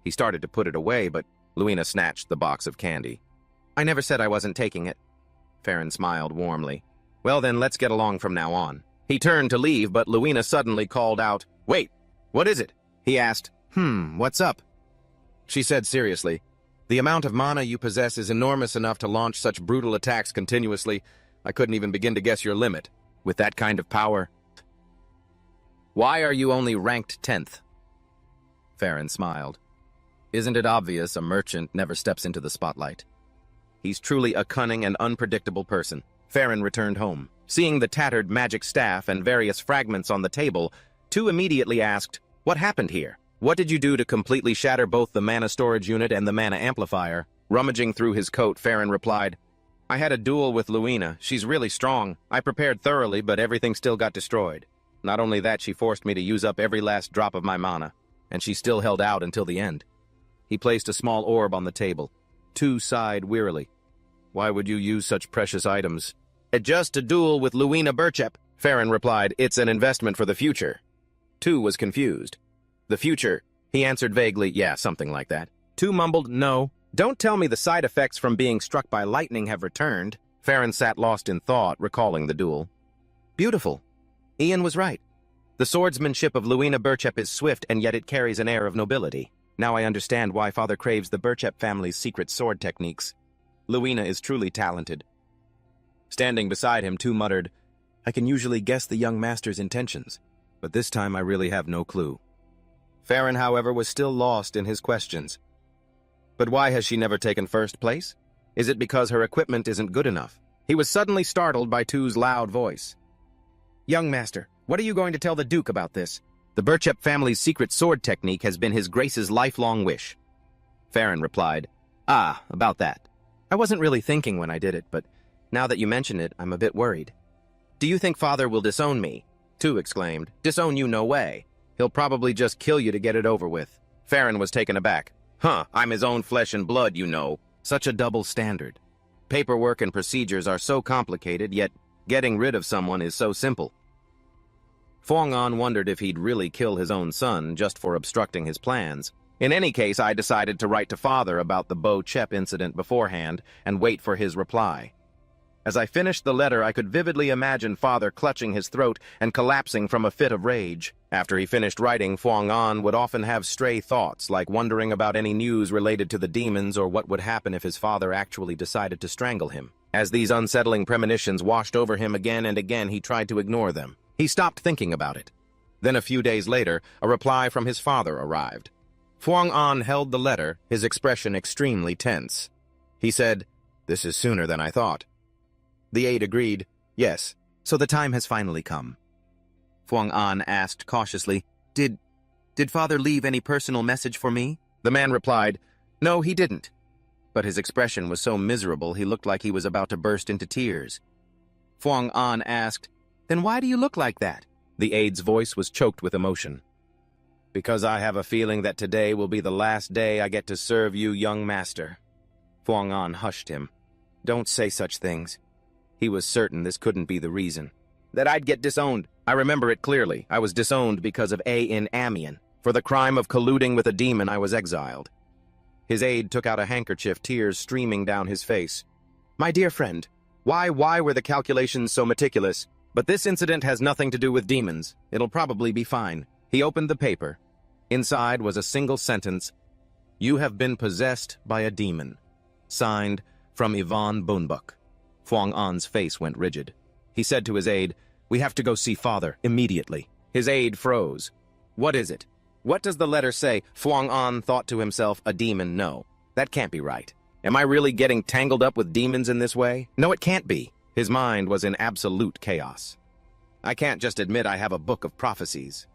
Speaker 1: He started to put it away, but Luina snatched the box of candy. I never said I wasn't taking it. Farron smiled warmly. Well then, let's get along from now on. He turned to leave, but Luina suddenly called out, Wait, what is it? He asked, What's up? She said seriously, The amount of mana you possess is enormous enough to launch such brutal attacks continuously. I couldn't even begin to guess your limit. With that kind of power. Why are you only ranked 10th? Farron smiled. Isn't it obvious a merchant never steps into the spotlight? He's truly a cunning and unpredictable person. Farron returned home. Seeing the tattered magic staff and various fragments on the table, Tu immediately asked, What happened here? What did you do to completely shatter both the mana storage unit and the mana amplifier? Rummaging through his coat, Farron replied, I had a duel with Luina. She's really strong. I prepared thoroughly, but everything still got destroyed. Not only that, she forced me to use up every last drop of my mana, and she still held out until the end. He placed a small orb on the table. Tu sighed wearily. Why would you use such precious items? Just a duel with Luina Burchep, Farron replied. It's an investment for the future. Tu was confused. The future, he answered vaguely. Yeah, something like that. Tu mumbled, No. Don't tell me the side effects from being struck by lightning have returned. Farron sat lost in thought, recalling the duel. Beautiful. Ian was right. The swordsmanship of Luina Burchep is swift, and yet it carries an air of nobility. Now I understand why Father craves the Burchep family's secret sword techniques. Luina is truly talented. Standing beside him, Tu muttered, I can usually guess the young master's intentions, but this time I really have no clue. Farron, however, was still lost in his questions. But why has she never taken first place? Is it because her equipment isn't good enough? He was suddenly startled by Tu's loud voice. Young master, what are you going to tell the Duke about this? The Burchep family's secret sword technique has been his Grace's lifelong wish. Farron replied, About that. I wasn't really thinking when I did it, but now that you mention it, I'm a bit worried. Do you think Father will disown me? Tu exclaimed. Disown you no way. He'll probably just kill you to get it over with. Farron was taken aback. I'm his own flesh and blood, you know. Such a double standard. Paperwork and procedures are so complicated, yet getting rid of someone is so simple. Fuang-an wondered if he'd really kill his own son just for obstructing his plans. In any case, I decided to write to Father about the Bo Chep incident beforehand and wait for his reply. As I finished the letter, I could vividly imagine Father clutching his throat and collapsing from a fit of rage. After he finished writing, Fuang-an would often have stray thoughts, like wondering about any news related to the demons or what would happen if his father actually decided to strangle him. As these unsettling premonitions washed over him again and again, he tried to ignore them. He stopped thinking about it. Then a few days later, a reply from his father arrived. Fuang-an held the letter, his expression extremely tense. He said, This is sooner than I thought. The aide agreed, Yes, so the time has finally come. Fuang-an asked cautiously, Did Father leave any personal message for me? The man replied, No, he didn't. But his expression was so miserable he looked like he was about to burst into tears. Fuang-an asked, Then why do you look like that? The aide's voice was choked with emotion. Because I have a feeling that today will be the last day I get to serve you, young master. Fuang-an hushed him. Don't say such things. He was certain this couldn't be the reason. That I'd get disowned. I remember it clearly. I was disowned because of A.N. Amian. For the crime of colluding with a demon, I was exiled. His aide took out a handkerchief, tears streaming down his face. My dear friend, why were the calculations so meticulous? But this incident has nothing to do with demons. It'll probably be fine. He opened the paper. Inside was a single sentence. You have been possessed by a demon. Signed, from Yvonne Bonebuk. Fuang-an's face went rigid. He said to his aide, We have to go see Father, immediately. His aide froze. What is it? What does the letter say? Fuang-an thought to himself, a demon, no. That can't be right. Am I really getting tangled up with demons in this way? No, it can't be. His mind was in absolute chaos. I can't just admit I have a book of prophecies.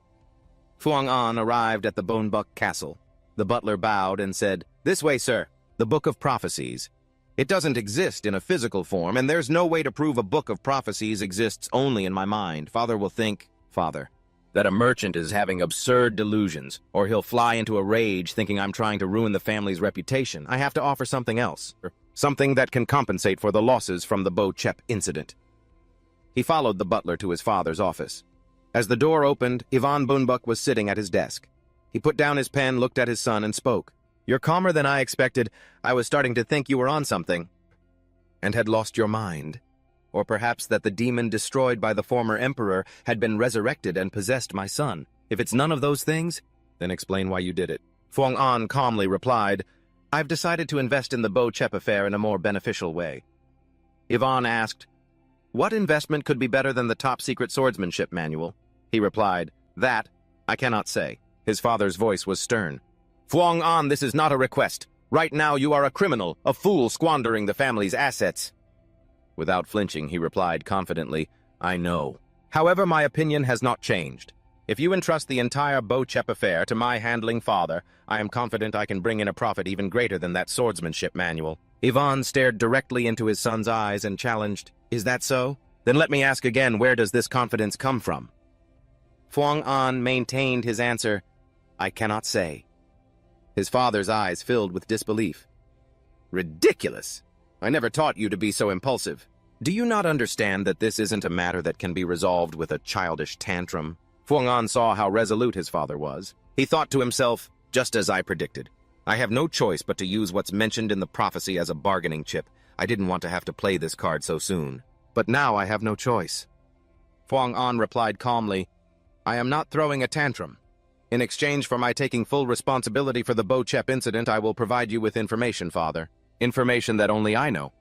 Speaker 1: Fuang-an arrived at the Bonebuk castle. The butler bowed and said, This way, sir. The book of prophecies. It doesn't exist in a physical form, and there's no way to prove a book of prophecies exists only in my mind. Father will think, Father, that a merchant is having absurd delusions, or he'll fly into a rage thinking I'm trying to ruin the family's reputation. I have to offer something else. something that can compensate for the losses from the Bo-Chep incident. He followed the butler to his father's office. As the door opened, Ivan Bunbuk was sitting at his desk. He put down his pen, looked at his son, and spoke. "You're calmer than I expected. I was starting to think you were on something, and had lost your mind. Or perhaps that the demon destroyed by the former emperor had been resurrected and possessed my son. If it's none of those things, then explain why you did it." Fuang An calmly replied, "I've decided to invest in the Bo-Chep affair in a more beneficial way." Ivan asked, "What investment could be better than the top-secret swordsmanship manual?" He replied, "That I cannot say." His father's voice was stern. "Fuang An, this is not a request. Right now you are a criminal, a fool squandering the family's assets." Without flinching, he replied confidently, "I know. However, my opinion has not changed. If you entrust the entire Bo-Chep affair to my handling father, I am confident I can bring in a profit even greater than that swordsmanship manual." Ivan stared directly into his son's eyes and challenged, "Is that so? Then let me ask again, where does this confidence come from?" Fuang An maintained his answer, "I cannot say." His father's eyes filled with disbelief. "Ridiculous! I never taught you to be so impulsive. Do you not understand that this isn't a matter that can be resolved with a childish tantrum?" Fuang An saw how resolute his father was. He thought to himself, "Just as I predicted. I have no choice but to use what's mentioned in the prophecy as a bargaining chip. I didn't want to have to play this card so soon. But now I have no choice." Fuang An replied calmly, "I am not throwing a tantrum. In exchange for my taking full responsibility for the Bo-Chep incident, I will provide you with information, father. Information that only I know."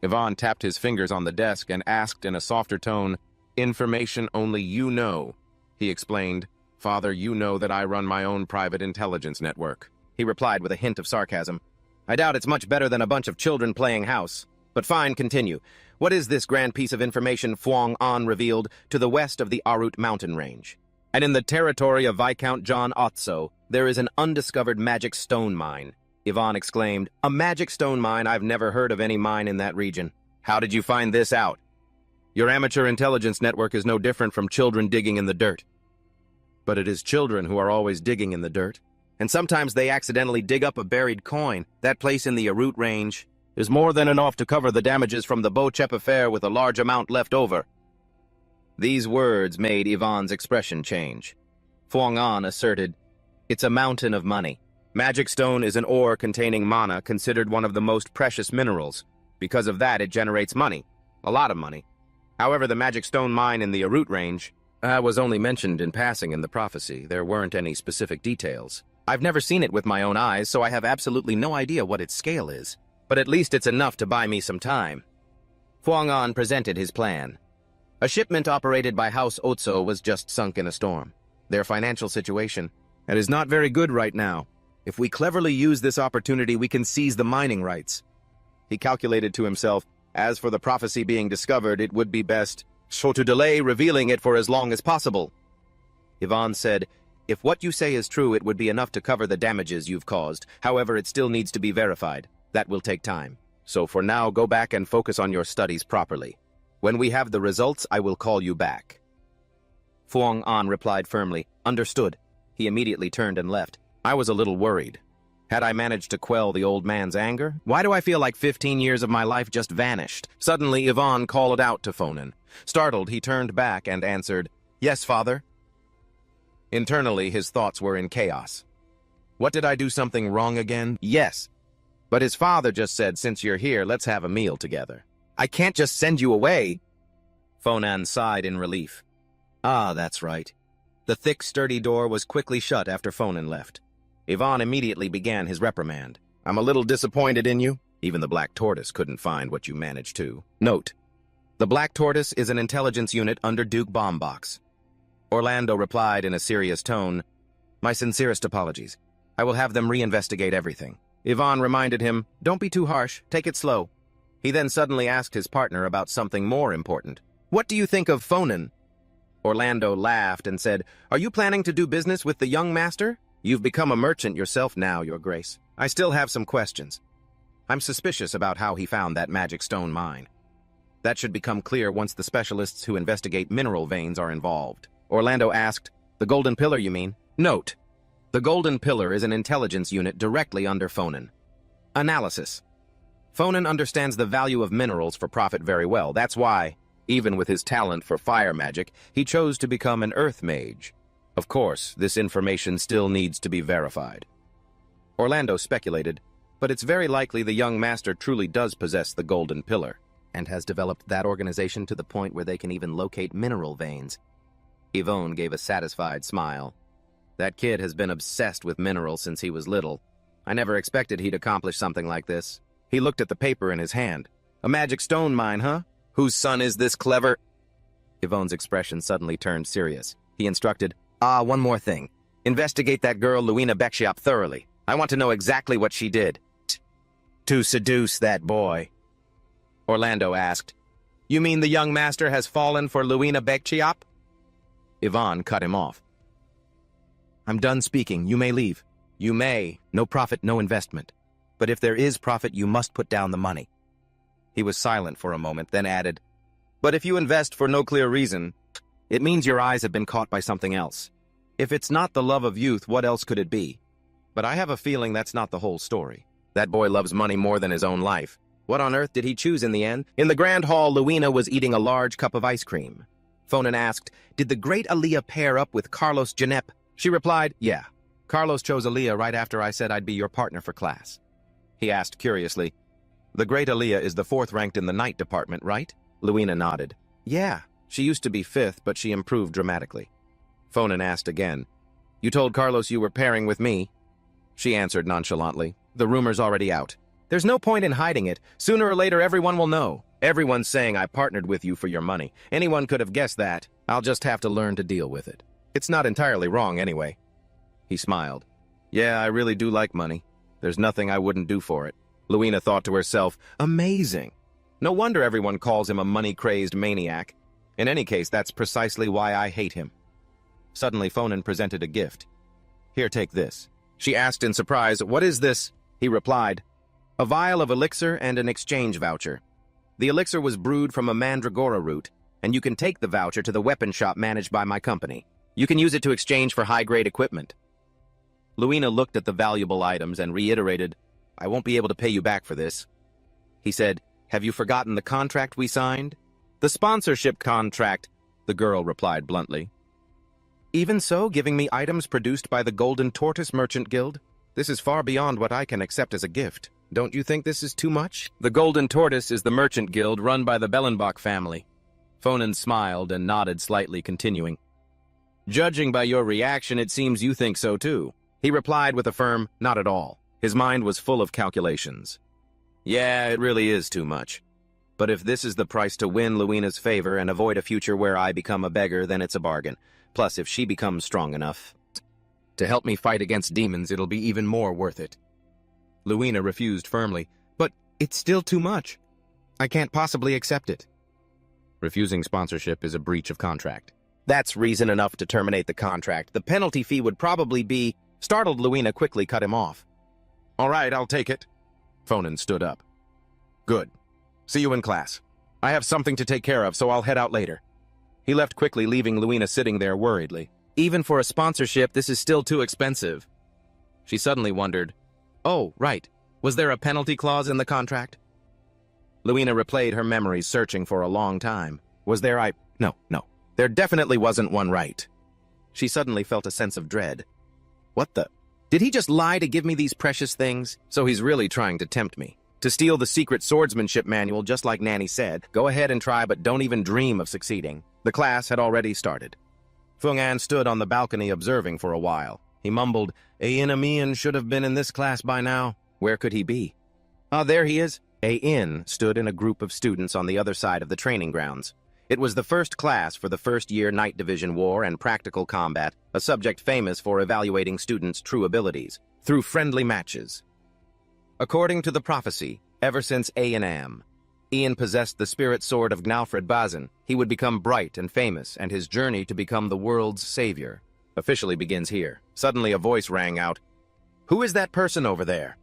Speaker 1: Ivan tapped his fingers on the desk and asked in a softer tone, "Information only you know?" He explained, "Father, you know that I run my own private intelligence network." He replied with a hint of sarcasm, "I doubt it's much better than a bunch of children playing house. But fine, continue. What is this grand piece of information Fuang An revealed to the west of the Arut mountain range? And in the territory of Viscount John Otso, there is an undiscovered magic stone mine." Ivan exclaimed, "A magic stone mine? I've never heard of any mine in that region. How did you find this out? Your amateur intelligence network is no different from children digging in the dirt." "But it is children who are always digging in the dirt. And sometimes they accidentally dig up a buried coin. That place in the Arut range is more than enough to cover the damages from the Bo-Chep affair with a large amount left over." These words made Ivan's expression change. Fuang An asserted, "It's a mountain of money. Magic stone is an ore containing mana, considered one of the most precious minerals. Because of that, it generates money. A lot of money. However, the magic stone mine in the Arut range was only mentioned in passing in the prophecy. There weren't any specific details. I've never seen it with my own eyes, so I have absolutely no idea what its scale is. But at least it's enough to buy me some time." Fuang An presented his plan. A shipment operated by House Otso was just sunk in a storm. Their financial situation is not very good right now. If we cleverly use this opportunity, we can seize the mining rights. He calculated to himself, as for the prophecy being discovered, it would be best so to delay revealing it for as long as possible. Ivan said, "If what you say is true, it would be enough to cover the damages you've caused. However, it still needs to be verified. That will take time. So for now, go back and focus on your studies properly. When we have the results, I will call you back." Fuang An replied firmly, "Understood." He immediately turned and left. I was a little worried. Had I managed to quell the old man's anger? Why do I feel like 15 years of my life just vanished? Suddenly, Ivan called out to Fonan. Startled, he turned back and answered, "Yes, father." Internally, his thoughts were in chaos. What, did I do something wrong again? Yes. But his father just said, "Since you're here, let's have a meal together." I can't just send you away. Fonan sighed in relief. Ah, that's right. The thick, sturdy door was quickly shut after Fonan left. Ivan immediately began his reprimand. "I'm a little disappointed in you. Even the Black Tortoise couldn't find what you managed to." Note: the Black Tortoise is an intelligence unit under Duke Bombbox. Orlando replied in a serious tone, "My sincerest apologies. I will have them reinvestigate everything." Ivan reminded him, "Don't be too harsh. Take it slow." He then suddenly asked his partner about something more important. "What do you think of Fonan?" Orlando laughed and said, "Are you planning to do business with the young master? You've become a merchant yourself now, Your Grace. I still have some questions. I'm suspicious about how he found that magic stone mine. That should become clear once the specialists who investigate mineral veins are involved." Orlando asked, "The Golden Pillar, you mean?" Note: the Golden Pillar is an intelligence unit directly under Fonan. Analysis: Fonan understands the value of minerals for profit very well. That's why, even with his talent for fire magic, he chose to become an earth mage. Of course, this information still needs to be verified. Orlando speculated, but it's very likely the young master truly does possess the Golden Pillar, and has developed that organization to the point where they can even locate mineral veins. Yvonne gave a satisfied smile. That kid has been obsessed with minerals since he was little. I never expected he'd accomplish something like this. He looked at the paper in his hand. A magic stone mine, huh? Whose son is this clever? Yvonne's expression suddenly turned serious. He instructed, one more thing. Investigate that girl Luina Bekshiop thoroughly. I want to know exactly what she did. To seduce that boy. Orlando asked, You mean the young master has fallen for Luina Bekshiop? Yvonne cut him off. I'm done speaking. You may leave. You may. No profit, no investment. But if there is profit, you must put down the money. He was silent for a moment, then added, But if you invest for no clear reason, it means your eyes have been caught by something else. If it's not the love of youth, what else could it be? But I have a feeling that's not the whole story. That boy loves money more than his own life. What on earth did he choose in the end? In the grand hall, Luina was eating a large cup of ice cream. Fonan asked, Did the great Aaliyah pair up with Carlos Janep? She replied, Yeah. Carlos chose Aaliyah right after I said I'd be your partner for class. He asked curiously, The great Aaliyah is the 4th ranked in the night department, right? Luina nodded. Yeah, she used to be 5th, but she improved dramatically. Fonan asked again, You told Carlos you were pairing with me? She answered nonchalantly, The rumor's already out. There's no point in hiding it. Sooner or later, everyone will know. Everyone's saying I partnered with you for your money. Anyone could have guessed that. I'll just have to learn to deal with it. It's not entirely wrong anyway. He smiled. Yeah, I really do like money. There's nothing I wouldn't do for it. Luina thought to herself, Amazing. No wonder everyone calls him a money-crazed maniac. In any case, that's precisely why I hate him. Suddenly, Fonan presented a gift. Here, take this. She asked in surprise, What is this? He replied, A vial of elixir and an exchange voucher. The elixir was brewed from a mandragora root, and you can take the voucher to the weapon shop managed by my company. You can use it to exchange for high-grade equipment. Luina looked at the valuable items and reiterated, I won't be able to pay you back for this. He said, Have you forgotten the contract we signed? The sponsorship contract, the girl replied bluntly. Even so, giving me items produced by the Golden Tortoise Merchant Guild? This is far beyond what I can accept as a gift. Don't you think this is too much? The Golden Tortoise is the merchant guild run by the Bellenbach family. Fonan smiled and nodded slightly, continuing. Judging by your reaction, it seems you think so too. He replied with a firm, not at all. His mind was full of calculations. Yeah, it really is too much. But if this is the price to win Luina's favor and avoid a future where I become a beggar, then it's a bargain. Plus, if she becomes strong enough to help me fight against demons, it'll be even more worth it. Luina refused firmly, but it's still too much. I can't possibly accept it. Refusing sponsorship is a breach of contract. That's reason enough to terminate the contract. The penalty fee would probably be... Startled Luina quickly cut him off. All right, I'll take it. Fonan stood up. Good. See you in class. I have something to take care of, so I'll head out later. He left quickly, leaving Luina sitting there worriedly. Even for a sponsorship, this is still too expensive. She suddenly wondered, Oh, right. Was there a penalty clause in the contract? Luina replayed her memories, searching for a long time. Was there No. There definitely wasn't one, right? She suddenly felt a sense of dread. What the? Did he just lie to give me these precious things? So he's really trying to tempt me. To steal the secret swordsmanship manual, just like Nanny said. Go ahead and try, but don't even dream of succeeding. The class had already started. Fung-An stood on the balcony observing for a while. He mumbled, A-In should have been in this class by now. Where could he be? There he is. A-In stood in a group of students on the other side of the training grounds. It was the first class for the first-year Night Division War and Practical Combat, a subject famous for evaluating students' true abilities, through friendly matches. According to the prophecy, ever since A&M, Ian possessed the spirit sword of Gnalfred Bazin, he would become bright and famous, and his journey to become the world's savior officially begins here. Suddenly a voice rang out, Who is that person over there?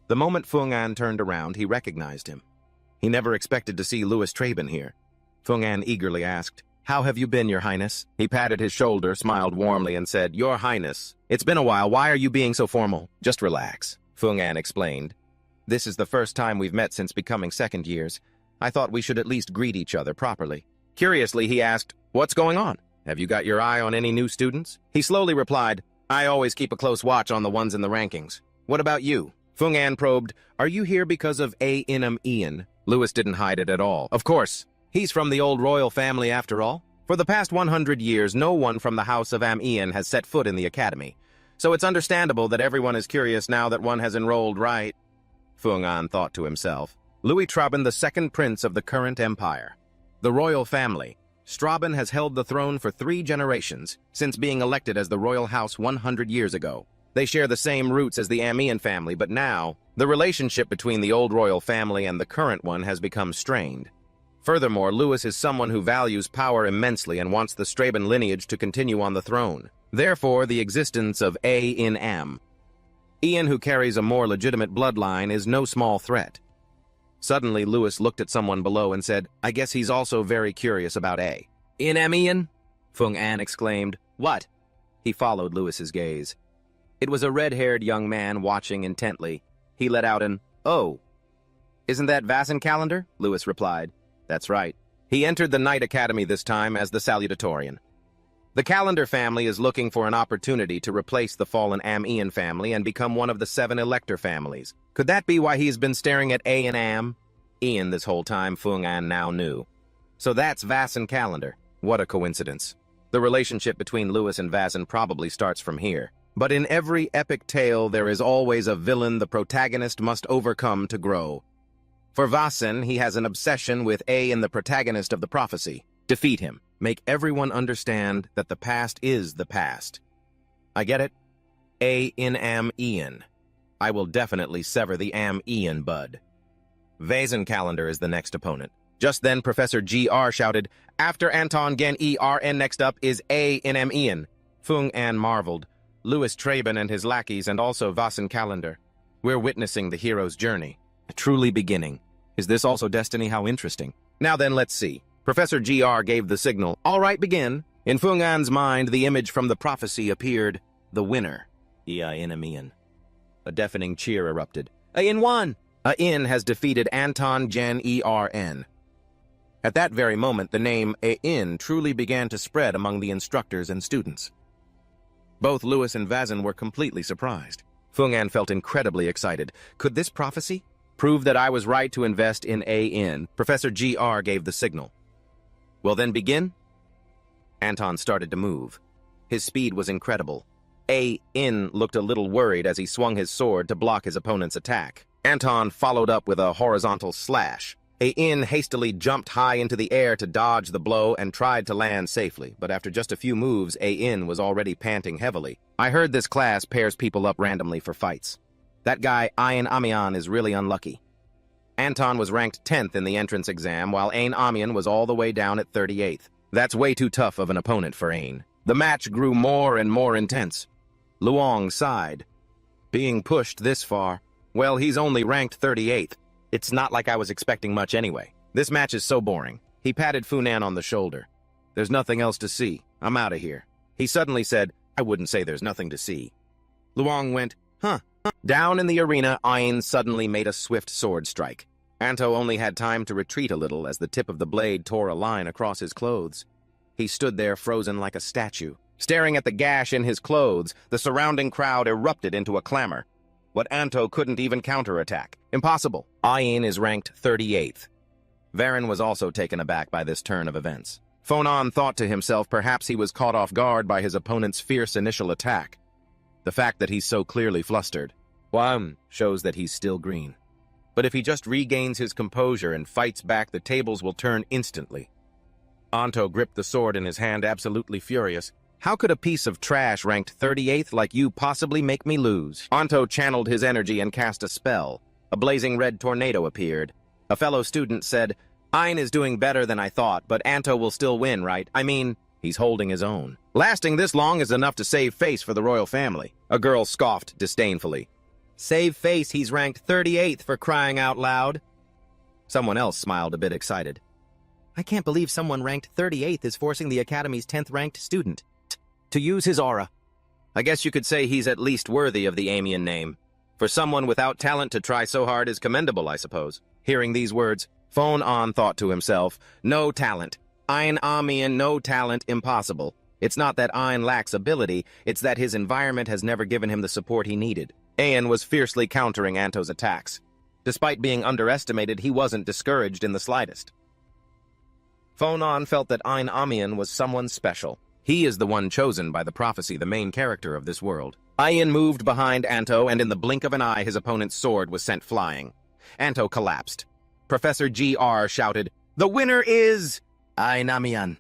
Speaker 1: The moment Fung-An turned around, he recognized him. He never expected to see Louis Traben here. Fung-An eagerly asked, How have you been, Your Highness? He patted his shoulder, smiled warmly, and said, Your Highness, it's been a while. Why are you being so formal? Just relax, Fung-An explained. This is the first time we've met since becoming second years. I thought we should at least greet each other properly. Curiously, he asked, "What's going on? Have you got your eye on any new students?" He slowly replied, "I always keep a close watch on the ones in the rankings. What about you?" Fung An probed, "Are you here because of Ian?" Louis didn't hide it at all. Of course. He's from the old royal family after all. For the past 100 years, no one from the house of Ian has set foot in the academy. So it's understandable that everyone is curious now that one has enrolled, right? Fung An thought to himself. Louis Strabon, the second prince of the current empire. The royal family. Strabon has held the throne for 3 generations, since being elected as the royal house 100 years ago. They share the same roots as the Ian family, but now, the relationship between the old royal family and the current one has become strained. Furthermore, Louis is someone who values power immensely and wants the Strabon lineage to continue on the throne. Therefore, the existence of Ian, who carries a more legitimate bloodline, is no small threat. Suddenly, Louis looked at someone below and said, "I guess he's also very curious about Ian?" Fung An exclaimed. "What?" He followed Louis's gaze. It was a red-haired young man watching intently. He let out an, "Oh." "Isn't that Vasen Calendar?" Louis replied. "That's right. He entered the Knight Academy this time as the salutatorian. The Calendar family is looking for an opportunity to replace the fallen Ian family and become one of the 7 elector families. Could that be why he's been staring at Ian this whole time?" Fung An now knew. So that's Vasen Calendar. What a coincidence. The relationship between Louis and Vasen probably starts from here. But in every epic tale, there is always a villain the protagonist must overcome to grow. For Vasen, he has an obsession with Ian, the protagonist of the prophecy. Defeat him. Make everyone understand that the past is the past. I get it? Ian. I will definitely sever the Ian bud. Vasen Calendar is the next opponent. Just then, Professor Gr shouted, "After Anton Gen ERN, next up is Ian." Fung An marveled. Louis Strabon and his lackeys, and also Vasen Calendar. We're witnessing the hero's journey. Truly beginning. Is this also destiny? How interesting. Now then, let's see. Professor Gr gave the signal. All right, begin. In Fung An's mind, the image from the prophecy appeared. The winner. Ian. A deafening cheer erupted. Ian won! Ian has defeated Anton Gen ERN. At that very moment, the name Ian truly began to spread among the instructors and students. Both Louis and Vasen were completely surprised. Fung An felt incredibly excited. Could this prophecy prove that I was right to invest in Ian? Professor Gr gave the signal. Well then, begin? Anton started to move. His speed was incredible. Ian looked a little worried as he swung his sword to block his opponent's attack. Anton followed up with a horizontal slash. Ian hastily jumped high into the air to dodge the blow and tried to land safely, but after just a few moves, Ian was already panting heavily. I heard this class pairs people up randomly for fights. That guy, Ian Amian, is really unlucky. Anton was ranked 10th in the entrance exam, while Ian Amian was all the way down at 38th. That's way too tough of an opponent for Ian. The match grew more and more intense. Luong sighed. Being pushed this far, well, he's only ranked 38th. It's not like I was expecting much anyway. This match is so boring. He patted Funan on the shoulder. There's nothing else to see. I'm out of here. He suddenly said, I wouldn't say there's nothing to see. Luong went, huh. Down in the arena, Ian suddenly made a swift sword strike. Anto only had time to retreat a little as the tip of the blade tore a line across his clothes. He stood there frozen like a statue. Staring at the gash in his clothes, the surrounding crowd erupted into a clamor. What Anto couldn't even counterattack. Impossible. Ian is ranked 38th. Varen was also taken aback by this turn of events. Fonan thought to himself perhaps he was caught off guard by his opponent's fierce initial attack. The fact that he's so clearly flustered, shows that he's still green. But if he just regains his composure and fights back, the tables will turn instantly. Anto gripped the sword in his hand, absolutely furious. How could a piece of trash ranked 38th like you possibly make me lose? Anto channeled his energy and cast a spell. A blazing red tornado appeared. A fellow student said, Ian is doing better than I thought, but Anto will still win, right? I mean, he's holding his own. Lasting this long is enough to save face for the royal family. A girl scoffed disdainfully. Save face, he's ranked 38th for crying out loud. Someone else smiled a bit excited. I can't believe someone ranked 38th is forcing the Academy's 10th ranked student to use his aura. I guess you could say he's at least worthy of the Amian name. For someone without talent to try so hard is commendable, I suppose. Hearing these words, Phone-On thought to himself, no talent. Ein Amian, no talent, impossible. It's not that Ein lacks ability, it's that his environment has never given him the support he needed. Ayan was fiercely countering Anto's attacks. Despite being underestimated, he wasn't discouraged in the slightest. Phone-On felt that Ein Amian was someone special. He is the one chosen by the prophecy, the main character of this world. Ayan moved behind Anto, and in the blink of an eye, his opponent's sword was sent flying. Anto collapsed. Professor Gr shouted, "The winner is Ein Amian."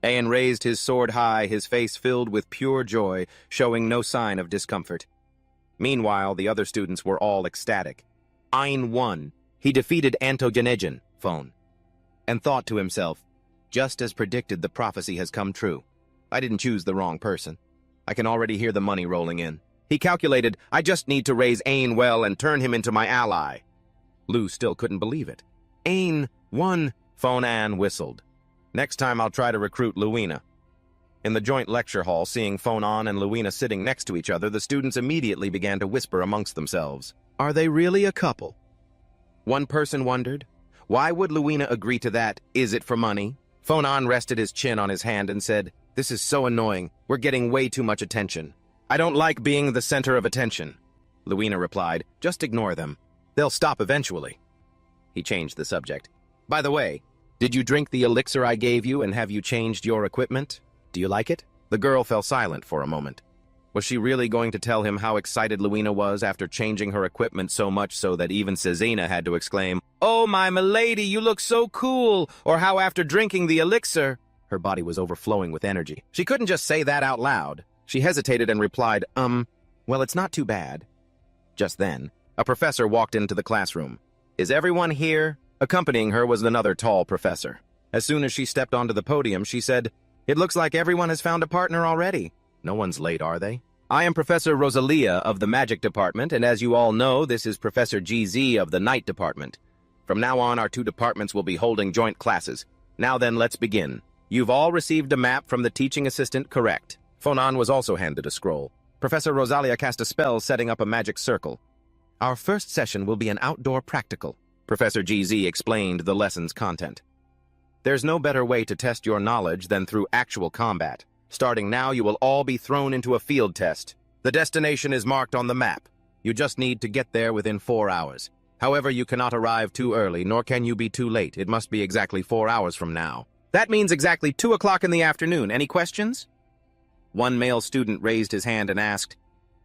Speaker 1: Ayan raised his sword high, his face filled with pure joy, showing no sign of discomfort. Meanwhile, the other students were all ecstatic. Ein won. He defeated Anto Janejin, Phone, and thought to himself, just as predicted, the prophecy has come true. I didn't choose the wrong person. I can already hear the money rolling in. He calculated, I just need to raise Ain well and turn him into my ally. Lou still couldn't believe it. Ain won, Phone-An whistled. Next time I'll try to recruit Luina. In the joint lecture hall, seeing Phone-On and Luina sitting next to each other, the students immediately began to whisper amongst themselves. Are they really a couple? One person wondered, why would Luina agree to that? Is it for money? Phone-On rested his chin on his hand and said, this is so annoying. We're getting way too much attention. I don't like being the center of attention. Luina replied, just ignore them. They'll stop eventually. He changed the subject. By the way, did you drink the elixir I gave you, and have you changed your equipment? Do you like it? The girl fell silent for a moment. Was she really going to tell him how excited Luina was after changing her equipment so much so that even Cezina had to exclaim, "Oh, my milady, you look so cool!" Or how after drinking the elixir... Her body was overflowing with energy. She couldn't just say that out loud. She hesitated and replied, well, it's not too bad. Just then, a professor walked into the classroom. Is everyone here? Accompanying her was another tall professor. As soon as she stepped onto the podium, she said, it looks like everyone has found a partner already. No one's late, are they? I am Professor Rosalia of the Magic Department, and as you all know, this is Professor GZ of the Night Department. From now on, our two departments will be holding joint classes. Now then, let's begin. You've all received a map from the teaching assistant, correct? Phone-On was also handed a scroll. Professor Rosalia cast a spell setting up a magic circle. Our first session will be an outdoor practical. Professor GZ explained the lesson's content. There's no better way to test your knowledge than through actual combat. Starting now, you will all be thrown into a field test. The destination is marked on the map. You just need to get there within 4 hours. However, you cannot arrive too early, nor can you be too late. It must be exactly 4 hours from now. That means exactly 2 o'clock in the afternoon. Any questions? One male student raised his hand and asked,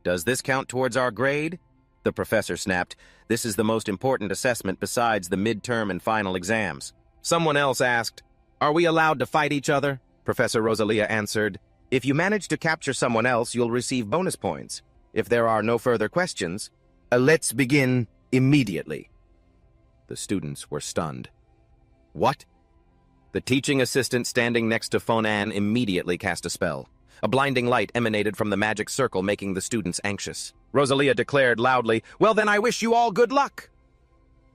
Speaker 1: does this count towards our grade? The professor snapped, this is the most important assessment besides the midterm and final exams. Someone else asked, are we allowed to fight each other? Professor Rosalia answered, if you manage to capture someone else, you'll receive bonus points. If there are no further questions, let's begin immediately. The students were stunned. What? The teaching assistant standing next to Phone-An immediately cast a spell. A blinding light emanated from the magic circle, making the students anxious. Rosalia declared loudly, well then I wish you all good luck!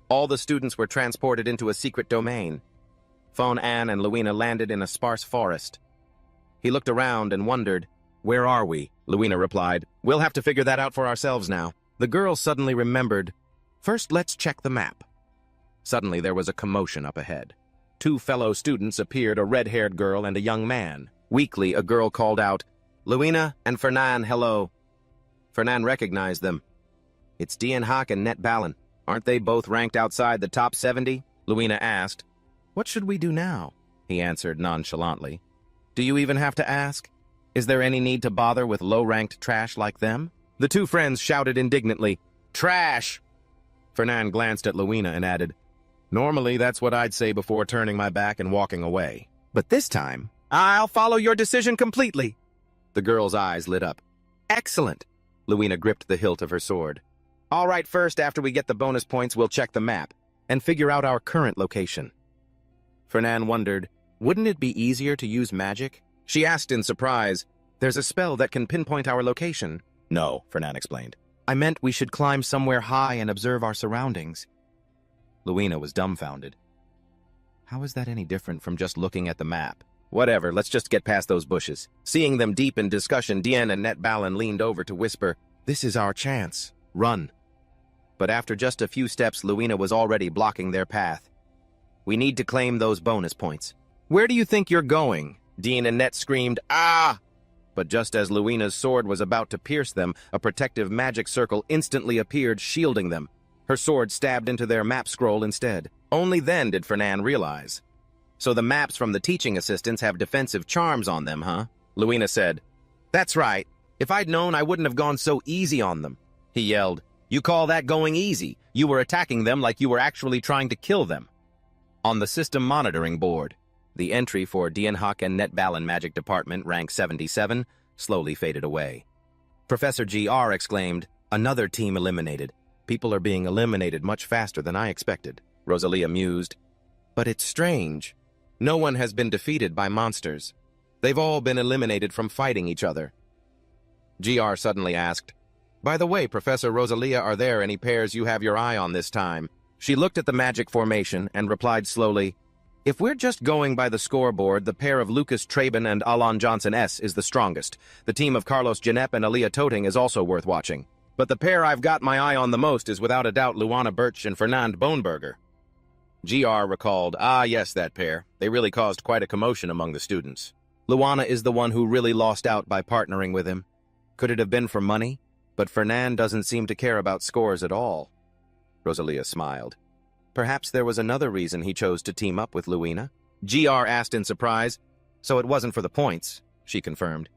Speaker 1: All the students were transported into a secret domain. Phone-An and Luina landed in a sparse forest. He looked around and wondered, where are we? Luina replied, we'll have to figure that out for ourselves now. The girl suddenly remembered, first let's check the map. Suddenly there was a commotion up ahead. 2 fellow students appeared, a red-haired girl and a young man. Weakly, a girl called out, Luina and Fernan, hello. Fernan recognized them. It's Dian Hawk and Net Balin. Aren't they both ranked outside the top 70? Luina asked. What should we do now? He answered nonchalantly. Do you even have to ask? Is there any need to bother with low-ranked trash like them? The 2 friends shouted indignantly, trash! Fernan glanced at Luina and added, normally, that's what I'd say before turning my back and walking away. But this time, I'll follow your decision completely. The girl's eyes lit up. Excellent. Luina gripped the hilt of her sword. All right, first, after we get the bonus points, we'll check the map and figure out our current location. Fernan wondered, wouldn't it be easier to use magic? She asked in surprise, there's a spell that can pinpoint our location. No, Fernan explained. I meant we should climb somewhere high and observe our surroundings. Luina was dumbfounded. How is that any different from just looking at the map? Whatever, let's just get past those bushes. Seeing them deep in discussion, Dian and Net Balin leaned over to whisper, this is our chance. Run. But after just a few steps, Luina was already blocking their path. We need to claim those bonus points. Where do you think you're going? Dean and Net screamed, "Ah!" But just as Luina's sword was about to pierce them, a protective magic circle instantly appeared, shielding them. Her sword stabbed into their map scroll instead. Only then did Fernan realize. So the maps from the teaching assistants have defensive charms on them, huh? Luina said. That's right. If I'd known, I wouldn't have gone so easy on them. He yelled. You call that going easy? You were attacking them like you were actually trying to kill them. On the system monitoring board, the entry for Dienhak and Netballen Magic Department, rank 77, slowly faded away. Professor GR exclaimed, Another team eliminated. People are being eliminated much faster than I expected. Rosalia mused. But it's strange. No one has been defeated by monsters. They've all been eliminated from fighting each other. GR suddenly asked, By the way, Professor Rosalia, are there any pairs you have your eye on this time? She looked at the magic formation and replied slowly, If we're just going by the scoreboard, the pair of Lucas Traben and Alon Johnson S. is the strongest. The team of Carlos Janep and Aaliyah Toting is also worth watching. But the pair I've got my eye on the most is without a doubt Luana Birch and Fernand Boneberger. GR recalled, yes, that pair. They really caused quite a commotion among the students. Luana is the one who really lost out by partnering with him. Could it have been for money? But Fernand doesn't seem to care about scores at all. Rosalia smiled. Perhaps there was another reason he chose to team up with Luina? GR asked in surprise. So it wasn't for the points, she confirmed.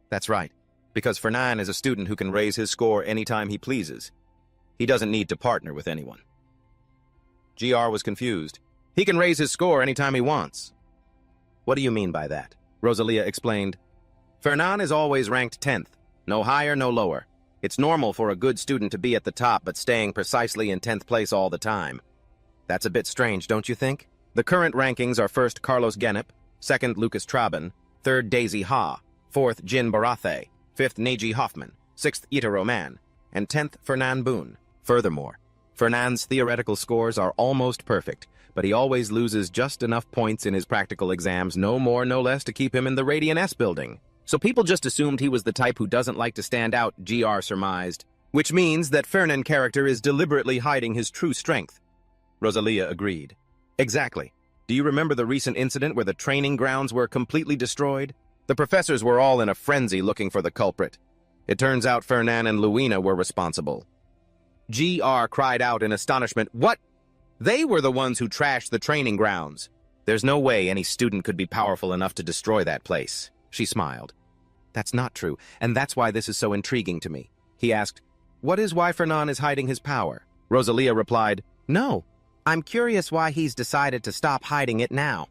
Speaker 1: That's right, because Fernand is a student who can raise his score anytime he pleases. He doesn't need to partner with anyone. GR was confused. He can raise his score anytime he wants. What do you mean by that? Rosalia explained. Fernand is always ranked 10th. No higher, no lower. It's normal for a good student to be at the top but staying precisely in 10th place all the time. That's a bit strange, don't you think? The current rankings are first Carlos Genep, second Lucas Traben, third Daisy Ha, fourth Jin Barathe, fifth Neji Hoffman, sixth Ita Roman, and 10th Fernand Boone. Furthermore, Fernand's theoretical scores are almost perfect, but he always loses just enough points in his practical exams, no more, no less, to keep him in the Radiant S building. So people just assumed he was the type who doesn't like to stand out, GR surmised. Which means that Fernand character is deliberately hiding his true strength. Rosalia agreed. Exactly. Do you remember the recent incident where the training grounds were completely destroyed? The professors were all in a frenzy looking for the culprit. It turns out Fernand and Luina were responsible. GR cried out in astonishment. What? They were the ones who trashed the training grounds. There's no way any student could be powerful enough to destroy that place. She smiled. That's not true, and that's why this is so intriguing to me. He asked, What is why Fernand is hiding his power? Rosalia replied, No. I'm curious why he's decided to stop hiding it now.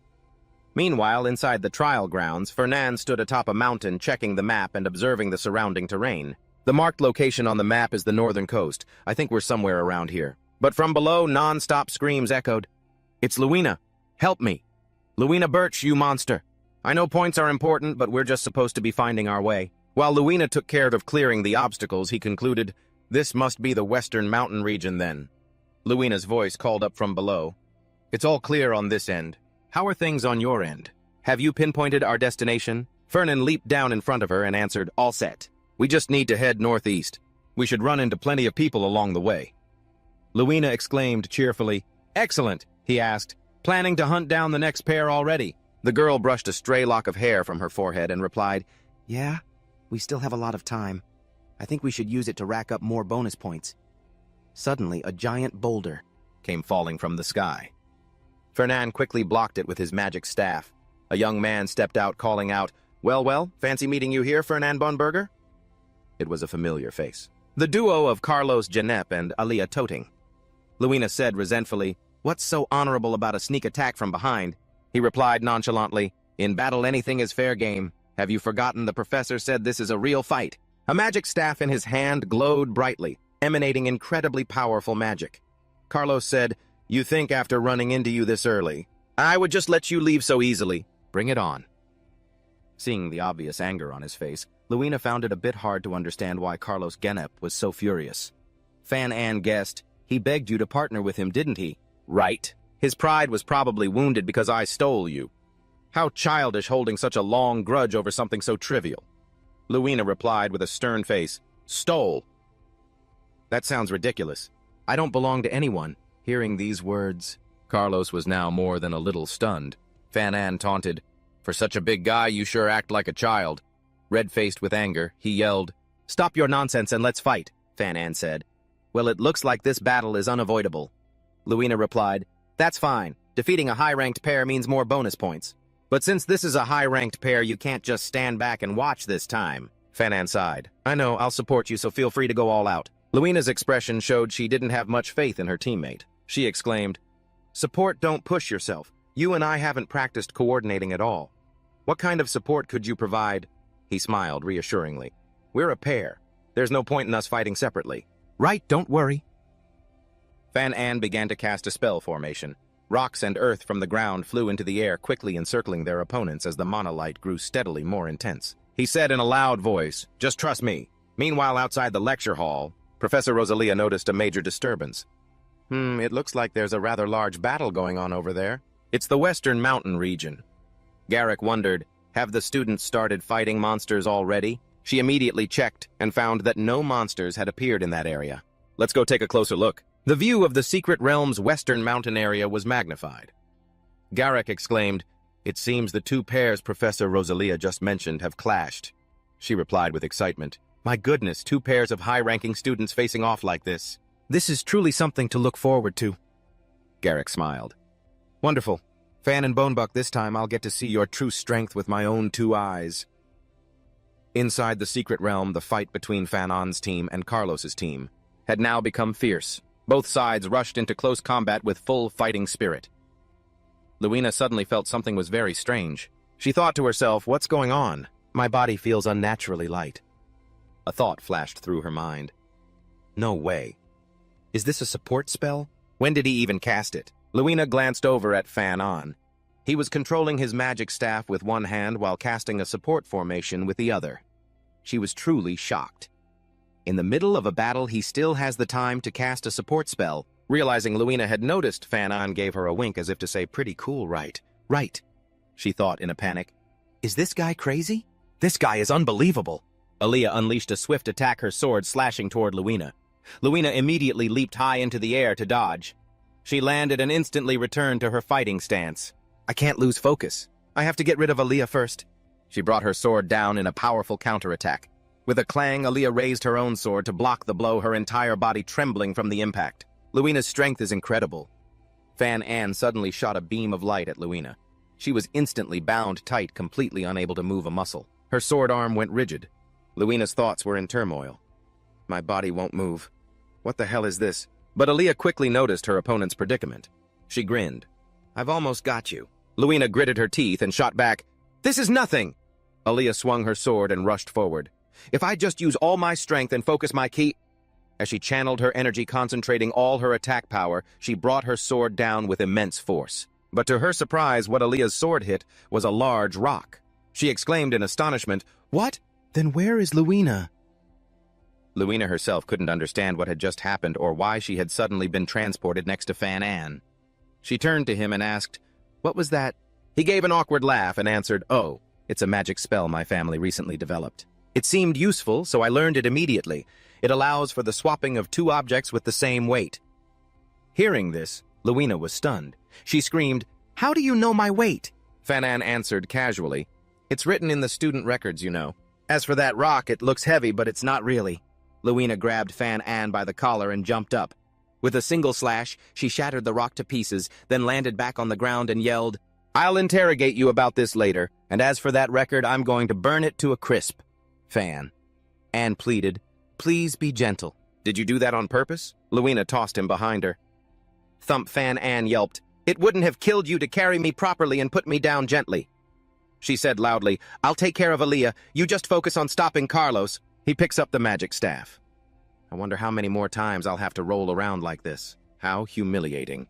Speaker 1: Meanwhile, inside the trial grounds, Fernand stood atop a mountain checking the map and observing the surrounding terrain. The marked location on the map is the northern coast. I think we're somewhere around here. But from below, non-stop screams echoed. It's Luina. Help me. Luina Birch, you monster. I know points are important, but we're just supposed to be finding our way. While Luina took care of clearing the obstacles, he concluded, This must be the western mountain region then. Luina's voice called up from below. It's all clear on this end. How are things on your end? Have you pinpointed our destination? Fernand leaped down in front of her and answered, All set. We just need to head northeast. We should run into plenty of people along the way. Luina exclaimed cheerfully, Excellent, he asked, planning to hunt down the next pair already. The girl brushed a stray lock of hair from her forehead and replied, Yeah, we still have a lot of time. I think we should use it to rack up more bonus points. Suddenly, a giant boulder came falling from the sky. Fernand quickly blocked it with his magic staff. A young man stepped out, calling out, Well, fancy meeting you here, Fernand Boneberger? It was a familiar face. The duo of Carlos Janep and Aaliyah Toting. Luina said resentfully, What's so honorable about a sneak attack from behind? He replied nonchalantly, In battle anything is fair game. Have you forgotten the professor said this is a real fight? A magic staff in his hand glowed brightly, emanating incredibly powerful magic. Carlos said, You think after running into you this early, I would just let you leave so easily. Bring it on. Seeing the obvious anger on his face, Luina found it a bit hard to understand why Carlos Genep was so furious. Fan Ann guessed, He begged you to partner with him, didn't he? Right. His pride was probably wounded because I stole you. How childish holding such a long grudge over something so trivial. Luina replied with a stern face, Stole. That sounds ridiculous. I don't belong to anyone. Hearing these words, Carlos was now more than a little stunned. Fanan taunted, "For such a big guy, you sure act like a child." Red-faced with anger, he yelled, "Stop your nonsense and let's fight," Fanan said. "Well, it looks like this battle is unavoidable." Luina replied, "That's fine. Defeating a high-ranked pair means more bonus points. But since this is a high-ranked pair, you can't just stand back and watch this time." Fanan sighed. "I know, I'll support you, so feel free to go all out." Luina's expression showed she didn't have much faith in her teammate. She exclaimed, "Support, don't push yourself. You and I haven't practiced coordinating at all. What kind of support could you provide?" He smiled reassuringly. "We're a pair. There's no point in us fighting separately." "Right, don't worry." Fanan began to cast a spell formation. Rocks and earth from the ground flew into the air, quickly encircling their opponents as the monolight grew steadily more intense. He said in a loud voice, "Just trust me." Meanwhile, outside the lecture hall, Professor Rosalia noticed a major disturbance. It looks like there's a rather large battle going on over there. It's the Western Mountain region. Garrick wondered, have the students started fighting monsters already? She immediately checked and found that no monsters had appeared in that area. Let's go take a closer look. The view of the Secret Realm's Western Mountain area was magnified. Garrick exclaimed, "It seems the two pairs Professor Rosalia just mentioned have clashed." She replied with excitement, "My goodness, two pairs of high-ranking students facing off like this. This is truly something to look forward to." Garrick smiled. "Wonderful. Fan and Bonebuck, this time I'll get to see your true strength with my own two eyes." Inside the Secret Realm, the fight between Fanon's team and Carlos's team had now become fierce. Both sides rushed into close combat with full fighting spirit. Luina suddenly felt something was very strange. She thought to herself, "What's going on? My body feels unnaturally light." A thought flashed through her mind. No way. Is this a support spell? When did he even cast it? Luina glanced over at Fanon. He was controlling his magic staff with one hand while casting a support formation with the other. She was truly shocked. In the middle of a battle, he still has the time to cast a support spell. Realizing Luina had noticed, Fanon gave her a wink as if to say, "Pretty cool, right?" "Right," she thought in a panic. "Is this guy crazy? This guy is unbelievable." Aaliyah unleashed a swift attack, her sword slashing toward Luina. Luina immediately leaped high into the air to dodge. She landed and instantly returned to her fighting stance. "I can't lose focus. I have to get rid of Aaliyah first." She brought her sword down in a powerful counterattack. With a clang, Aaliyah raised her own sword to block the blow, her entire body trembling from the impact. Luina's strength is incredible. Fanan suddenly shot a beam of light at Luina. She was instantly bound tight, completely unable to move a muscle. Her sword arm went rigid. Luina's thoughts were in turmoil. "My body won't move. What the hell is this?" But Aaliyah quickly noticed her opponent's predicament. She grinned. "I've almost got you." Luina gritted her teeth and shot back. "This is nothing!" Aaliyah swung her sword and rushed forward. "If I just use all my strength and focus my ki—" As she channeled her energy, concentrating all her attack power, she brought her sword down with immense force. But to her surprise, what Aaliyah's sword hit was a large rock. She exclaimed in astonishment, "What? Then where is Luina?" Luina herself couldn't understand what had just happened or why she had suddenly been transported next to Fanan. She turned to him and asked, "What was that?" He gave an awkward laugh and answered, "Oh, it's a magic spell my family recently developed. It seemed useful, so I learned it immediately. It allows for the swapping of two objects with the same weight." Hearing this, Luina was stunned. She screamed, "How do you know my weight?" Fanan answered casually, "It's written in the student records, you know. As for that rock, it looks heavy, but it's not really." Luina grabbed Fanan by the collar and jumped up. With a single slash, she shattered the rock to pieces, then landed back on the ground and yelled, "I'll interrogate you about this later, and as for that record, I'm going to burn it to a crisp." Anne pleaded, "Please be gentle." "Did you do that on purpose?" Luina tossed him behind her. Thump. Fanan yelped, "It wouldn't have killed you to carry me properly and put me down gently." She said loudly, "I'll take care of Aaliyah. You just focus on stopping Carlos." He picks up the magic staff. I wonder how many more times I'll have to roll around like this. How humiliating.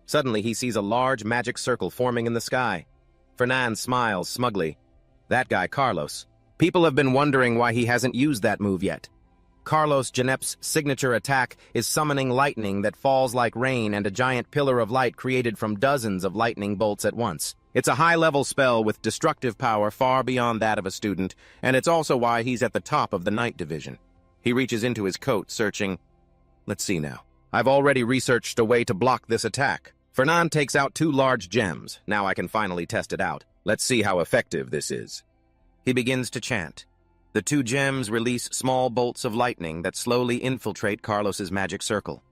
Speaker 1: Suddenly, he sees a large magic circle forming in the sky. Fernan smiles smugly. That guy, Carlos. People have been wondering why he hasn't used that move yet. Carlos Genep's signature attack is summoning lightning that falls like rain and a giant pillar of light created from dozens of lightning bolts at once. It's a high-level spell with destructive power far beyond that of a student, and it's also why he's at the top of the Night Division. He reaches into his coat, searching. Let's see now. I've already researched a way to block this attack. Fernan takes out 2 large gems. Now I can finally test it out. Let's see how effective this is. He begins to chant. The 2 gems release small bolts of lightning that slowly infiltrate Carlos's magic circle.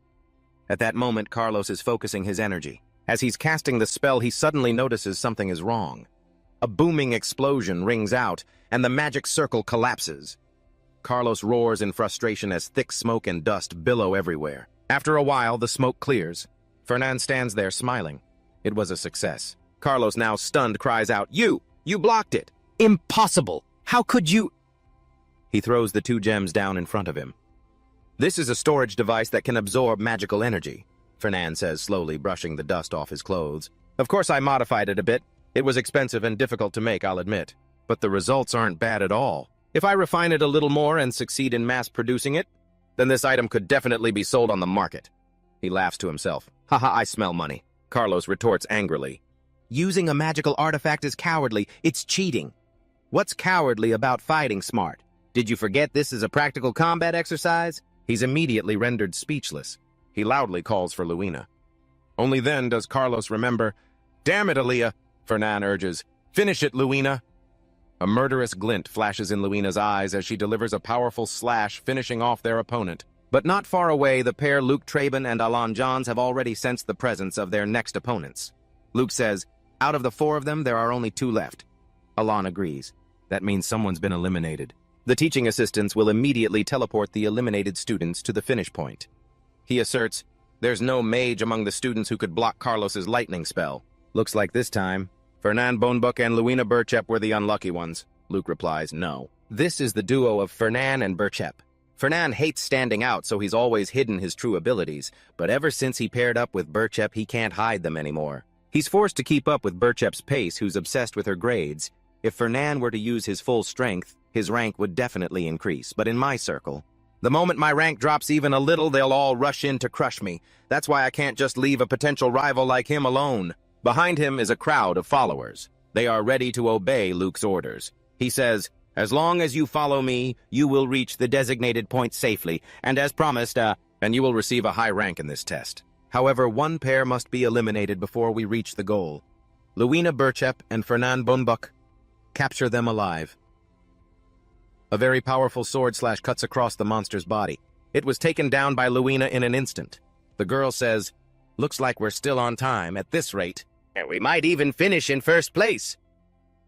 Speaker 1: At that moment, Carlos is focusing his energy. As he's casting the spell, he suddenly notices something is wrong. A booming explosion rings out, and the magic circle collapses. Carlos roars in frustration as thick smoke and dust billow everywhere. After a while, the smoke clears. Fernan stands there smiling. It was a success. Carlos, now stunned, cries out, You blocked it!
Speaker 2: Impossible! How could you?
Speaker 1: He throws the 2 gems down in front of him. This is a storage device that can absorb magical energy, Fernan says, slowly brushing the dust off his clothes. Of course, I modified it a bit. It was expensive and difficult to make, I'll admit. But the results aren't bad at all. If I refine it a little more and succeed in mass-producing it, then this item could definitely be sold on the market. He laughs to himself. Haha, I smell money. Carlos retorts angrily. Using a magical artifact is cowardly. It's cheating. What's cowardly about fighting smart? Did you forget this is a practical combat exercise? He's immediately rendered speechless. He loudly calls for Luina. Only then does Carlos remember. Damn it, Aaliyah, Fernan urges. Finish it, Luina. A murderous glint flashes in Luina's eyes as she delivers a powerful slash, finishing off their opponent. But not far away, the pair Luke Traben and Alan Johns have already sensed the presence of their next opponents. Luke says, out of the 4 of them, there are only 2 left. Alan agrees. That means someone's been eliminated. The teaching assistants will immediately teleport the eliminated students to the finish point. He asserts, there's no mage among the students who could block Carlos's lightning spell. Looks like this time, Fernan Bonebook and Luina Burchep were the unlucky ones. Luke replies, no. This is the duo of Fernan and Burchep. Fernan hates standing out, so he's always hidden his true abilities, but ever since he paired up with Burchep, he can't hide them anymore. He's forced to keep up with Burchep's pace, who's obsessed with her grades. If Fernan were to use his full strength, his rank would definitely increase, but in my circle, the moment my rank drops even a little, they'll all rush in to crush me. That's why I can't just leave a potential rival like him alone. Behind him is a crowd of followers. They are ready to obey Luke's orders. He says, as long as you follow me, you will reach the designated point safely, and as promised, and you will receive a high rank in this test. However, 1 pair must be eliminated before we reach the goal. Luina Burchep and Fernan Bonebook. Capture them alive. A very powerful sword slash cuts across the monster's body. It was taken down by Luina in an instant. The girl says, looks like we're still on time at this rate. And we might even finish in first place.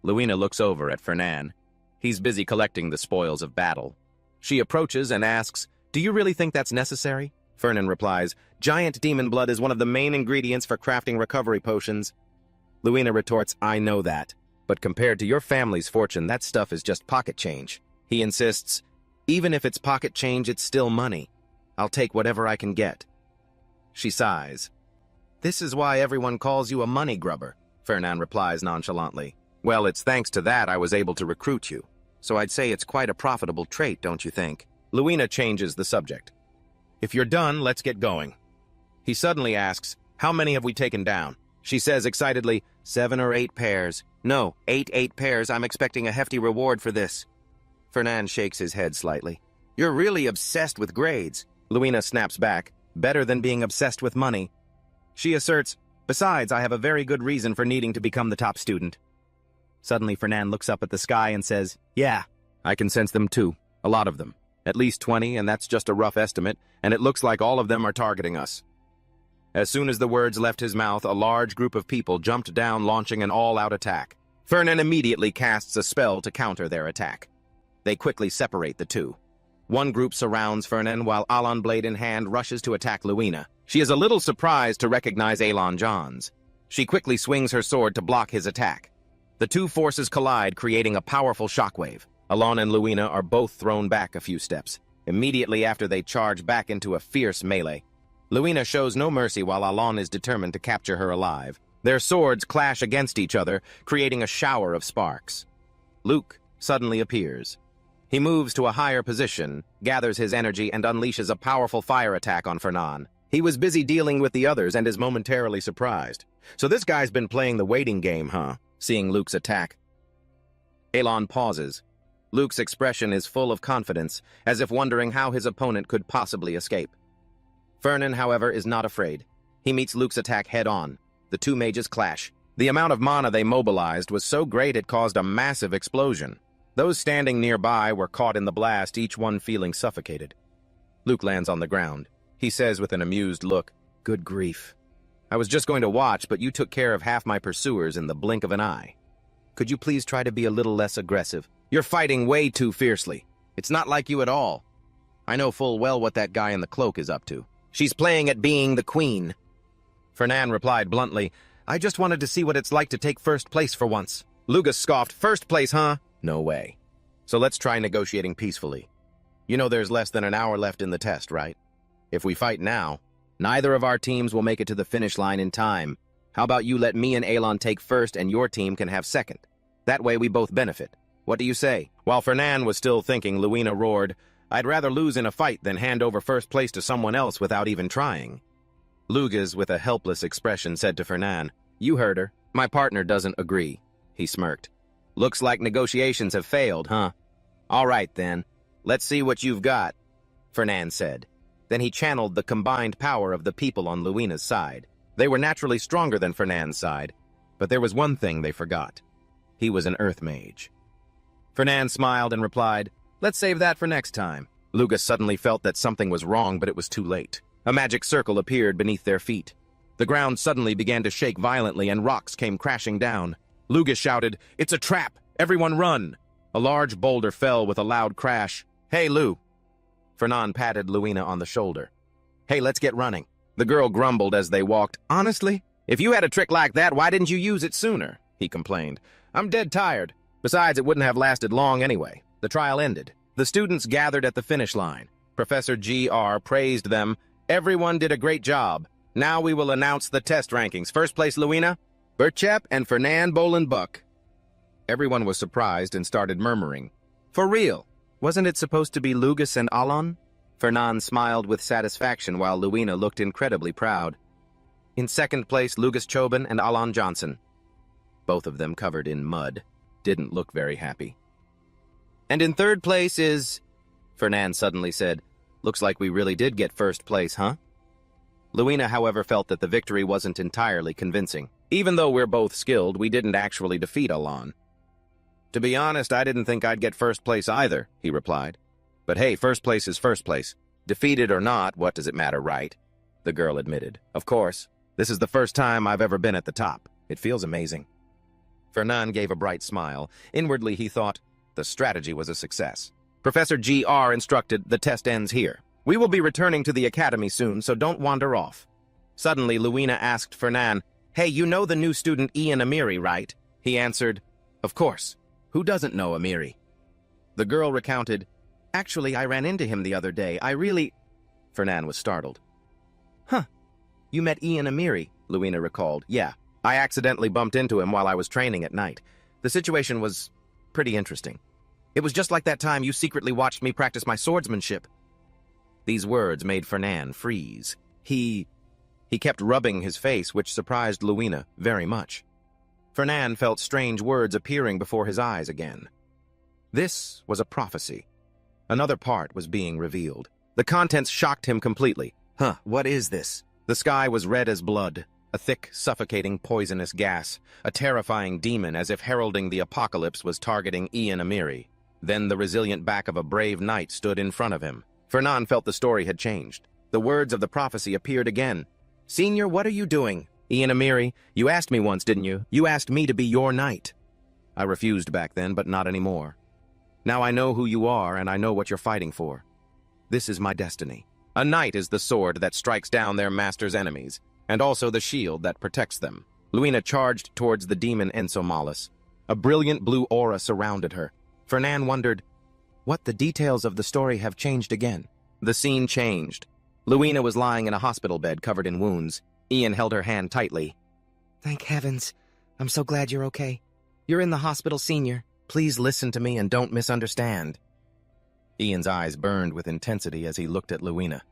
Speaker 1: Luina looks over at Fernan. He's busy collecting the spoils of battle. She approaches and asks, do you really think that's necessary? Fernan replies, giant demon blood is one of the main ingredients for crafting recovery potions. Luina retorts, I know that. But compared to your family's fortune, that stuff is just pocket change. He insists, even if it's pocket change, it's still money. I'll take whatever I can get. She sighs. This is why everyone calls you a money grubber, Fernan replies nonchalantly. Well, it's thanks to that I was able to recruit you. So I'd say it's quite a profitable trait, don't you think? Luina changes the subject. If you're done, let's get going. He suddenly asks, how many have we taken down? She says excitedly, 7 or 8 pairs. No, 8 pairs. I'm expecting a hefty reward for this. Fernan shakes his head slightly. You're really obsessed with grades. Luina snaps back. Better than being obsessed with money. She asserts, besides, I have a very good reason for needing to become the top student. Suddenly, Fernan looks up at the sky and says, yeah, I can sense them too. A lot of them. At least 20, and that's just a rough estimate, and it looks like all of them are targeting us. As soon as the words left his mouth, a large group of people jumped down, launching an all-out attack. Fernan immediately casts a spell to counter their attack. They quickly separate the two. One group surrounds Fernan while Alan blade in hand rushes to attack Luina. She is a little surprised to recognize Alan Johns. She quickly swings her sword to block his attack. The two forces collide, creating a powerful shockwave. Alan and Luina are both thrown back a few steps. Immediately after, they charge back into a fierce melee. Luina shows no mercy while Alan is determined to capture her alive. Their swords clash against each other, creating a shower of sparks. Luke suddenly appears. He moves to a higher position, gathers his energy, and unleashes a powerful fire attack on Fernan. He was busy dealing with the others and is momentarily surprised. So this guy's been playing the waiting game, huh? Seeing Luke's attack. Alan pauses. Luke's expression is full of confidence, as if wondering how his opponent could possibly escape. Fernan, however, is not afraid. He meets Luke's attack head-on. The two mages clash. The amount of mana they mobilized was so great it caused a massive explosion. Those standing nearby were caught in the blast, each one feeling suffocated. Luke lands on the ground. He says with an amused look, "Good grief. I was just going to watch, but you took care of half my pursuers in the blink of an eye. Could you please try to be a little less aggressive? You're fighting way too fiercely. It's not like you at all. I know full well what that guy in the cloak is up to. She's playing at being the queen." Fernan replied bluntly, "I just wanted to see what it's like to take first place for once." Lugus scoffed, "First place, huh? No way. So let's try negotiating peacefully. You know there's less than an hour left in the test, right? If we fight now, neither of our teams will make it to the finish line in time. How about you let me and Alon take first and your team can have second? That way we both benefit. What do you say?" While Fernan was still thinking, Luina roared, "I'd rather lose in a fight than hand over first place to someone else without even trying." Lugas, with a helpless expression, said to Fernan, "You heard her. My partner doesn't agree." He smirked. "Looks like negotiations have failed, huh? All right, then. Let's see what you've got," Fernan said. Then he channeled the combined power of the people on Luina's side. They were naturally stronger than Fernan's side, but there was one thing they forgot. He was an earth mage. Fernan smiled and replied, "Let's save that for next time." Lugas suddenly felt that something was wrong, but it was too late. A magic circle appeared beneath their feet. The ground suddenly began to shake violently and rocks came crashing down. Lugas shouted, "It's a trap! Everyone run!" A large boulder fell with a loud crash. "Hey, Lou!" Fernan patted Luina on the shoulder. "Hey, let's get running." The girl grumbled as they walked. "Honestly, if you had a trick like that, why didn't you use it sooner?" he complained. "I'm dead tired. Besides, it wouldn't have lasted long anyway." The trial ended. The students gathered at the finish line. Professor G.R. praised them. "Everyone did a great job. Now we will announce the test rankings. First place, Luina, Berchep, and Fernan Bolenbuck." Everyone was surprised and started murmuring. "For real? Wasn't it supposed to be Lugas and Alon?" Fernan smiled with satisfaction while Luina looked incredibly proud. In second place, Lugas Choban and Alon Johnson. Both of them covered in mud. Didn't look very happy. "And in third place is..." Fernan suddenly said, "Looks like we really did get first place, huh?" Luina, however, felt that the victory wasn't entirely convincing. "Even though we're both skilled, we didn't actually defeat Alon." "To be honest, I didn't think I'd get first place either," he replied. "But hey, first place is first place. Defeated or not, what does it matter, right?" the girl admitted. "Of course. This is the first time I've ever been at the top. It feels amazing." Fernan gave a bright smile. Inwardly, he thought, the strategy was a success. Professor G.R. instructed, "The test ends here. We will be returning to the academy soon, so don't wander off." Suddenly, Luina asked Fernan, "Hey, you know the new student Ian Amiri, right?" He answered, "Of course. Who doesn't know Amiri?" The girl recounted, "Actually, I ran into him the other day. Fernan was startled. "Huh. You met Ian Amiri," Luina recalled. "Yeah. I accidentally bumped into him while I was training at night. The situation was pretty interesting. It was just like that time you secretly watched me practice my swordsmanship." These words made Fernan freeze. He kept rubbing his face, which surprised Luina very much. Fernan felt strange words appearing before his eyes again. This was a prophecy. Another part was being revealed. The contents shocked him completely. What is this? The sky was red as blood, a thick, suffocating, poisonous gas, a terrifying demon as if heralding the apocalypse was targeting Ian Amiri. Then the resilient back of a brave knight stood in front of him. Fernan felt the story had changed. The words of the prophecy appeared again. "Senior, what are you doing? Ian Amiri, you asked me once, didn't you? You asked me to be your knight." "I refused back then, but not anymore. Now I know who you are, and I know what you're fighting for. This is my destiny. A knight is the sword that strikes down their master's enemies, and also the shield that protects them." Luina charged towards the demon Ensomalis. A brilliant blue aura surrounded her. Fernan wondered, what the details of the story have changed again. The scene changed. Luina was lying in a hospital bed covered in wounds. Ian held her hand tightly. "Thank heavens. I'm so glad you're okay. You're in the hospital, Senior. Please listen to me and don't misunderstand." Ian's eyes burned with intensity as he looked at Luina.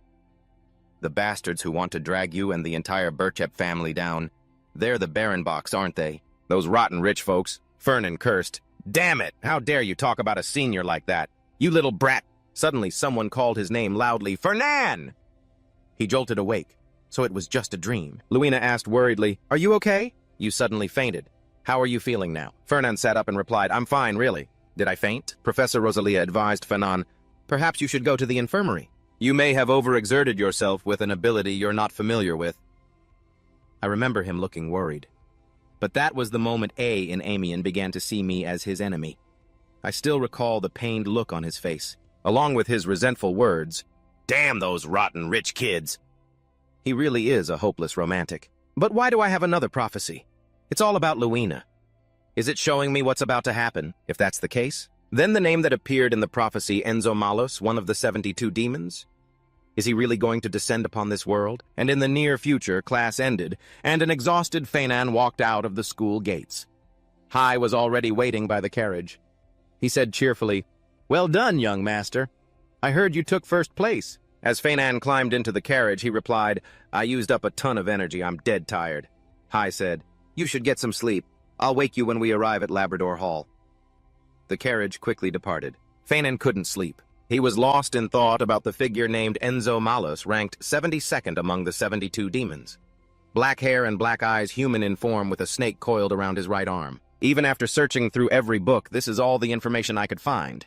Speaker 1: "The bastards who want to drag you and the entire Berchep family down, they're the Barenbachs, aren't they? Those rotten rich folks." Fernan cursed. "Damn it! How dare you talk about a senior like that? You little brat!" Suddenly someone called his name loudly. "Fernan!" He jolted awake. So it was just a dream. Luina asked worriedly, "Are you okay?" "You suddenly fainted. How are you feeling now?" Fernan sat up and replied, "I'm fine, really." "Did I faint?" Professor Rosalia advised Fernan. "Perhaps you should go to the infirmary. You may have overexerted yourself with an ability you're not familiar with." I remember him looking worried. But that was the moment A in Amian began to see me as his enemy. I still recall the pained look on his face, along with his resentful words, "Damn those rotten rich kids." He really is a hopeless romantic. But why do I have another prophecy? It's all about Luina. Is it showing me what's about to happen? If that's the case, then the name that appeared in the prophecy, Enzo Malos, one of the 72 demons? Is he really going to descend upon this world? And in the near future, class ended, and an exhausted Feinan walked out of the school gates. Hai was already waiting by the carriage. He said cheerfully, "Well done, young master. I heard you took first place." As Feinan climbed into the carriage, he replied, "I used up a ton of energy. I'm dead tired." Hai said, "You should get some sleep. I'll wake you when we arrive at Labrador Hall." The carriage quickly departed. Feinan couldn't sleep. He was lost in thought about the figure named Enzo Malos, ranked 72nd among the 72 demons. Black hair and black eyes, human in form with a snake coiled around his right arm. Even after searching through every book, this is all the information I could find.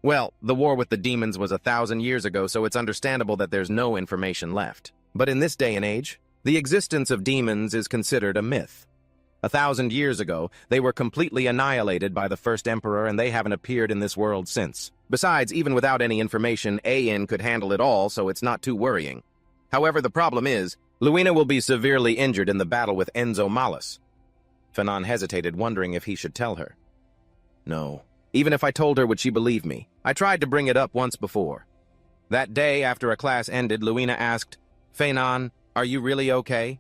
Speaker 1: Well, the war with the demons was 1,000 years ago, so it's understandable that there's no information left. But in this day and age, the existence of demons is considered a myth. 1,000 years ago, they were completely annihilated by the first emperor, and they haven't appeared in this world since. Besides, even without any information, Ain could handle it all, so it's not too worrying. However, the problem is, Luina will be severely injured in the battle with Enzo Malos. Fanon hesitated, wondering if he should tell her. No. Even if I told her, would she believe me? I tried to bring it up once before. That day, after a class ended, Luina asked, "Feinan, are you really okay?"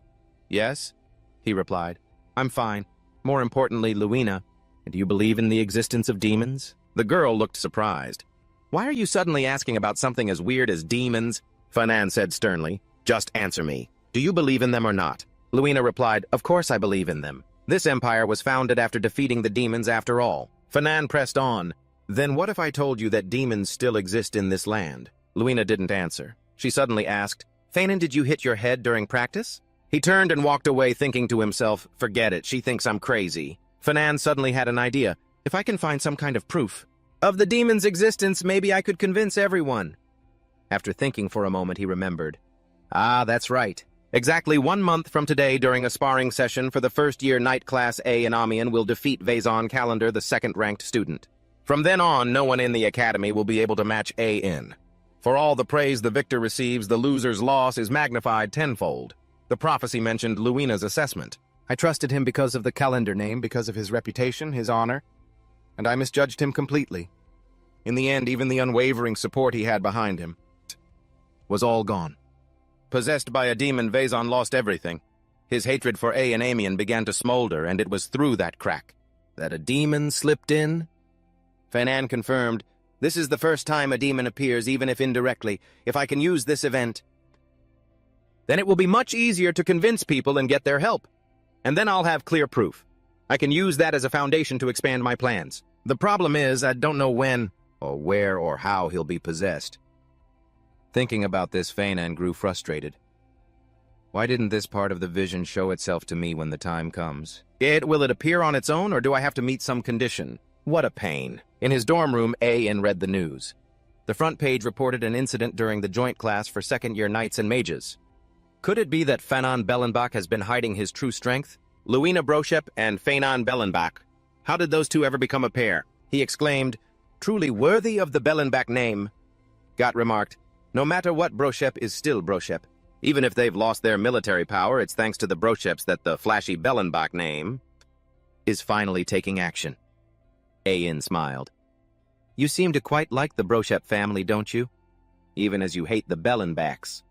Speaker 1: "Yes," he replied. "I'm fine. More importantly, Luina, do you believe in the existence of demons?" The girl looked surprised. "Why are you suddenly asking about something as weird as demons?" Feinan said sternly. "Just answer me. Do you believe in them or not?" Luina replied, "Of course I believe in them. This empire was founded after defeating the demons after all." Feinan pressed on. "Then what if I told you that demons still exist in this land?" Luina didn't answer. She suddenly asked, "Feinan, did you hit your head during practice?" He turned and walked away, thinking to himself, "Forget it, she thinks I'm crazy." Feinan suddenly had an idea. "If I can find some kind of proof of the demon's existence, maybe I could convince everyone." After thinking for a moment, he remembered. "Ah, that's right. Exactly 1 month from today, during a sparring session for the first-year night class A in Amiens, will defeat Vaison Calendar, the second-ranked student. From then on, no one in the academy will be able to match A in. For all the praise the victor receives, the loser's loss is magnified tenfold." The prophecy mentioned Luina's assessment. "I trusted him because of the calendar name, because of his reputation, his honor, and I misjudged him completely. In the end, even the unwavering support he had behind him was all gone. Possessed by a demon, Vaison lost everything. His hatred for A and Amiens began to smolder, and it was through that crack that a demon slipped in." Feinan confirmed, "This is the first time a demon appears, even if indirectly. If I can use this event, then it will be much easier to convince people and get their help. And then I'll have clear proof. I can use that as a foundation to expand my plans. The problem is, I don't know when, or where, or how he'll be possessed." Thinking about this, Feinan grew frustrated. Why didn't this part of the vision show itself to me when the time comes? Will it appear on its own, or do I have to meet some condition? What a pain. In his dorm room, A.N. read the news. The front page reported an incident during the joint class for second-year knights and mages. Could it be that Fanon Bellenbach has been hiding his true strength? Luina Broshep and Feinan Bellenbach. How did those two ever become a pair? He exclaimed, "Truly worthy of the Bellenbach name." Gott remarked, "No matter what, Broshep is still Broshep. Even if they've lost their military power, it's thanks to the Brosheps that the flashy Bellenbach name is finally taking action." A.N. smiled. "You seem to quite like the Broshep family, don't you? Even as you hate the Bellenbachs."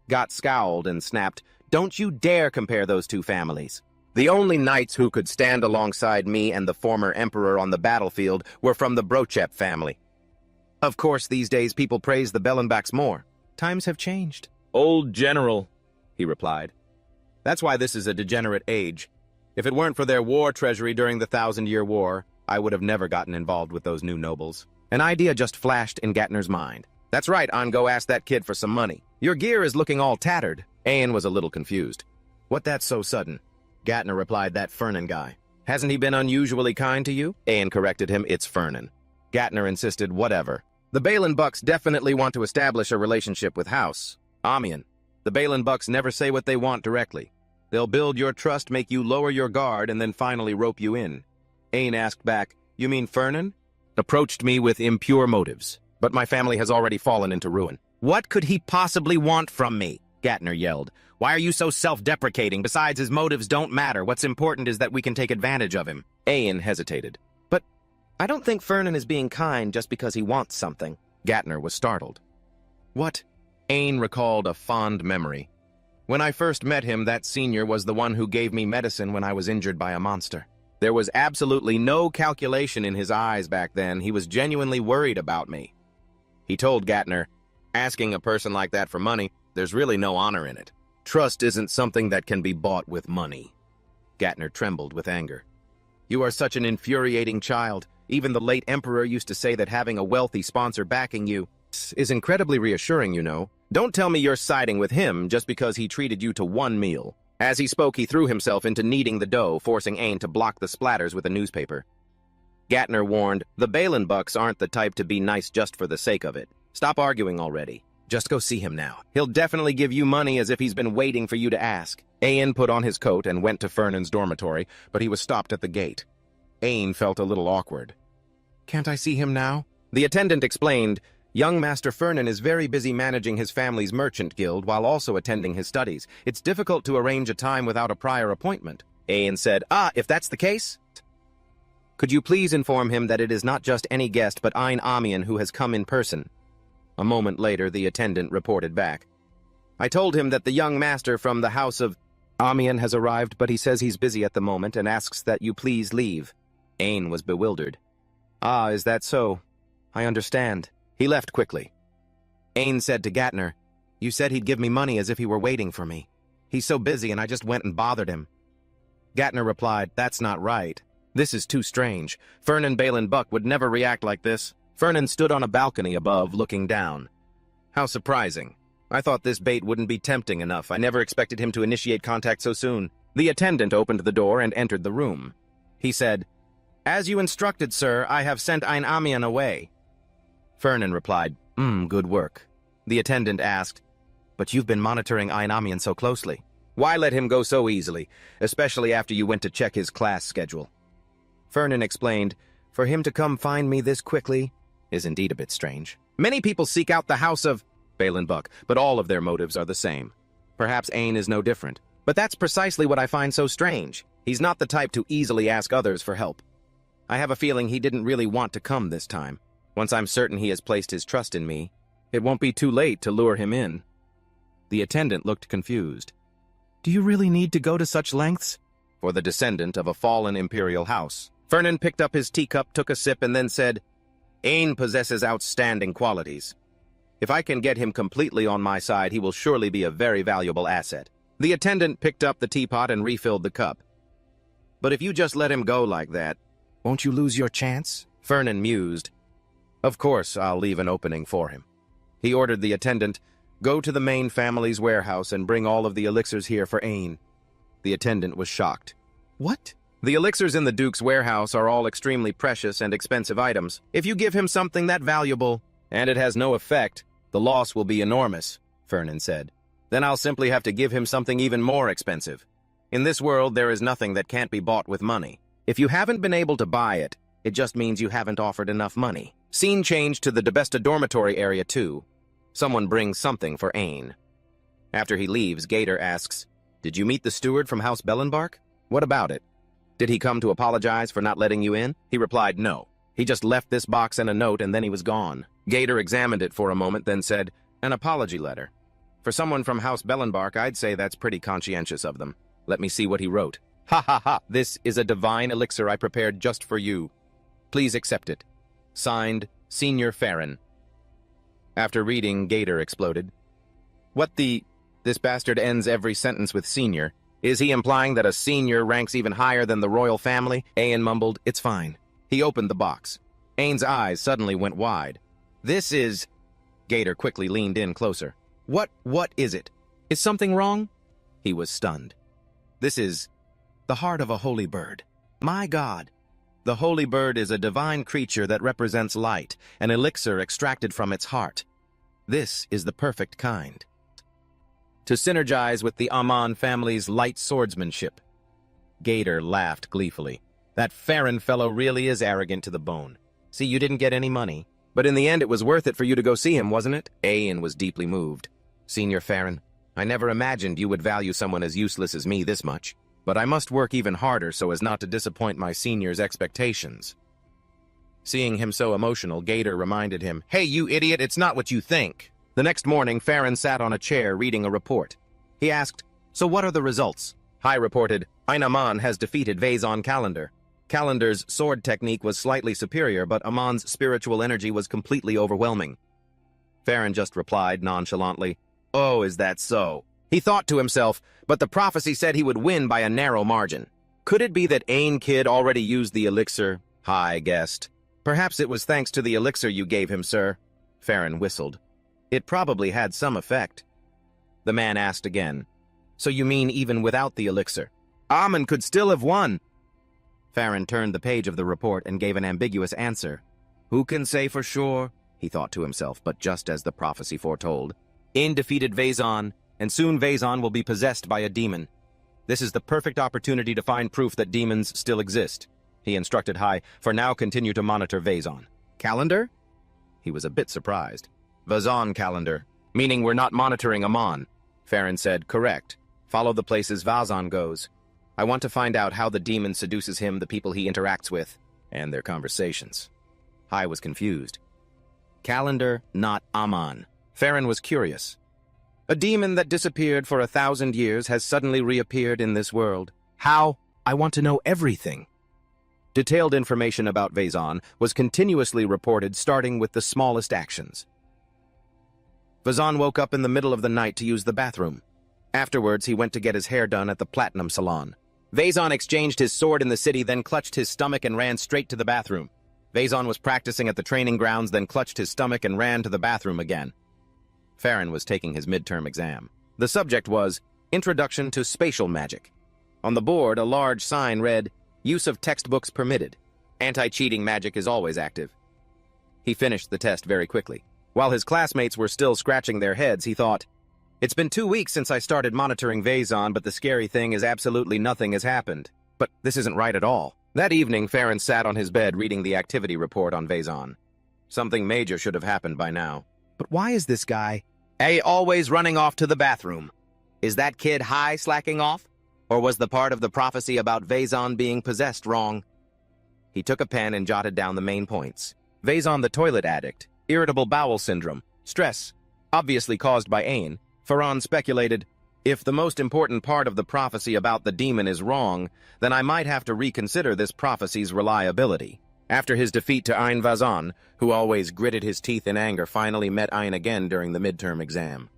Speaker 1: Gott scowled and snapped, "Don't you dare compare those two families. The only knights who could stand alongside me and the former emperor on the battlefield were from the Broshep family. Of course, these days people praise the Bellenbachs more. Times have changed." "Old general," he replied. "That's why this is a degenerate age. If it weren't for their war treasury during the 1,000-Year War, I would have never gotten involved with those new nobles." An idea just flashed in Gatner's mind. "That's right, Ango asked that kid for some money. Your gear is looking all tattered. Ain was a little confused. What that's so sudden? Gatner replied, that Fernan guy. Hasn't he been unusually kind to you? Ain corrected him, it's Fernan. Gatner insisted, whatever. The Balin Bucks definitely want to establish a relationship with House Amian. The Balin Bucks never say what they want directly. They'll build your trust, make you lower your guard, and then finally rope you in. Ain asked back, you mean Fernan? Approached me with impure motives, but my family has already fallen into ruin. What could he possibly want from me? Gatner yelled. Why are you so self-deprecating? Besides, his motives don't matter. What's important is that we can take advantage of him. Ain hesitated. But I don't think Fernan is being kind just because he wants something. Gatner was startled. What? Ain recalled a fond memory. When I first met him, that senior was the one who gave me medicine when I was injured by a monster. There was absolutely no calculation in his eyes back then. He was genuinely worried about me. He told Gatner, asking a person like that for money, there's really no honor in it. Trust isn't something that can be bought with money. Gatner trembled with anger. You are such an infuriating child. Even the late emperor used to say that having a wealthy sponsor backing you is incredibly reassuring, you know. Don't tell me you're siding with him just because he treated you to one meal. As he spoke, he threw himself into kneading the dough, forcing Ain to block the splatters with a newspaper. Gatner warned, the Balin Bucks aren't the type to be nice just for the sake of it. Stop arguing already. Just go see him now. He'll definitely give you money as if he's been waiting for you to ask. Ain put on his coat and went to Fernan's dormitory, but he was stopped at the gate. Ain felt a little awkward. Can't I see him now? The attendant explained, young Master Fernan is very busy managing his family's merchant guild while also attending his studies. It's difficult to arrange a time without a prior appointment. Ain said, if that's the case? Could you please inform him that it is not just any guest but Ein Amian who has come in person? A moment later, the attendant reported back. I told him that the young master from the house of Amian has arrived, but he says he's busy at the moment and asks that you please leave. Ain was bewildered. Is that so? I understand. He left quickly. Ain said to Gatner, you said he'd give me money as if he were waiting for me. He's so busy and I just went and bothered him. Gatner replied, that's not right. This is too strange. Fernan Balin Buck would never react like this. Fernan stood on a balcony above, looking down. How surprising. I thought this bait wouldn't be tempting enough. I never expected him to initiate contact so soon. The attendant opened the door and entered the room. He said, as you instructed, sir, I have sent Ein Amian away. Fernan replied, good work. The attendant asked, but you've been monitoring Ein Amian so closely. Why let him go so easily, especially after you went to check his class schedule? Fernan explained, for him to come find me this quickly is indeed a bit strange. Many people seek out the house of Balin Buck, but all of their motives are the same. Perhaps Ain is no different. But that's precisely what I find so strange. He's not the type to easily ask others for help. I have a feeling he didn't really want to come this time. Once I'm certain he has placed his trust in me, it won't be too late to lure him in. The attendant looked confused. Do you really need to go to such lengths? For the descendant of a fallen imperial house. Fernan picked up his teacup, took a sip, and then said, Ain possesses outstanding qualities. If I can get him completely on my side, he will surely be a very valuable asset. The attendant picked up the teapot and refilled the cup. But if you just let him go like that, won't you lose your chance? Fernan mused. Of course, I'll leave an opening for him. He ordered the attendant, go to the main family's warehouse and bring all of the elixirs here for Ain. The attendant was shocked. What? The elixirs in the Duke's warehouse are all extremely precious and expensive items. If you give him something that valuable, and it has no effect, the loss will be enormous, Fernan said. Then I'll simply have to give him something even more expensive. In this world, there is nothing that can't be bought with money. If you haven't been able to buy it, it just means you haven't offered enough money. Scene changed to the Debesta dormitory area too. Someone brings something for Ain. After he leaves, Gator asks, did you meet the steward from House Bellenbark? What about it? Did he come to apologize for not letting you in? He replied, no. He just left this box and a note and then he was gone. Gator examined it for a moment, then said, an apology letter. For someone from House Bellenbark, I'd say that's pretty conscientious of them. Let me see what he wrote. Ha ha ha, this is a divine elixir I prepared just for you. Please accept it. Signed, Senior Farron. After reading, Gator exploded. What the... This bastard ends every sentence with senior. Is he implying that a senior ranks even higher than the royal family? Ain mumbled, it's fine. He opened the box. Ain's eyes suddenly went wide. This is... Gator quickly leaned in closer. What is it? Is something wrong? He was stunned. This is the heart of a holy bird. My God! The holy bird is a divine creature that represents light, an elixir extracted from its heart. This is the perfect kind. To synergize with the Amon family's light swordsmanship. Gator laughed gleefully. That Farron fellow really is arrogant to the bone. See, you didn't get any money. But in the end, it was worth it for you to go see him, wasn't it? Ayn was deeply moved. Senior Farron, I never imagined you would value someone as useless as me this much. But I must work even harder so as not to disappoint my senior's expectations. Seeing him so emotional, Gator reminded him, Hey, you idiot, it's not what you think. The next morning, Farron sat on a chair reading a report. He asked, So what are the results? Hai reported, Ainaman has defeated Vaison Calendar. Calendar's sword technique was slightly superior, but Amon's spiritual energy was completely overwhelming. Farron just replied nonchalantly, Oh, is that so? He thought to himself, but the prophecy said he would win by a narrow margin. Could it be that Ain Kid already used the elixir? Hai guessed. Perhaps it was thanks to the elixir you gave him, sir. Farron whistled. It probably had some effect. The man asked again. So you mean even without the elixir? Amon could still have won. Farron turned the page of the report and gave an ambiguous answer. Who can say for sure? He thought to himself, but just as the prophecy foretold. Ain defeated Vaison, and soon Vaison will be possessed by a demon. This is the perfect opportunity to find proof that demons still exist. He instructed Hai, for now continue to monitor Vaison. Calendar? He was a bit surprised. Vaison calendar, meaning we're not monitoring Amon. Farron said, correct. Follow the places Vaison goes. I want to find out how the demon seduces him, the people he interacts with, and their conversations. Hai was confused. Calendar, not Amon. Farron was curious. A demon that disappeared for 1,000 years has suddenly reappeared in this world. How? I want to know everything. Detailed information about Vaison was continuously reported, starting with the smallest actions. Vaison woke up in the middle of the night to use the bathroom. Afterwards, he went to get his hair done at the Platinum Salon. Vaison exchanged his sword in the city, then clutched his stomach and ran straight to the bathroom. Vaison was practicing at the training grounds, then clutched his stomach and ran to the bathroom again. Farron was taking his midterm exam. The subject was Introduction to Spatial Magic. On the board, a large sign read, Use of textbooks permitted. Anti-cheating magic is always active. He finished the test very quickly. While his classmates were still scratching their heads, he thought, It's been 2 weeks since I started monitoring Vaison, but the scary thing is absolutely nothing has happened. But this isn't right at all. That evening, Farron sat on his bed reading the activity report on Vaison. Something major should have happened by now. But why is this guy always running off to the bathroom? Is that kid Hai slacking off? Or was the part of the prophecy about Vaison being possessed wrong? He took a pen and jotted down the main points. Vaison the toilet addict, irritable bowel syndrome, stress, obviously caused by Ain. Farron speculated, if the most important part of the prophecy about the demon is wrong, then I might have to reconsider this prophecy's reliability. After his defeat to Ain Vaison, who always gritted his teeth in anger, finally met Ain again during the midterm exam.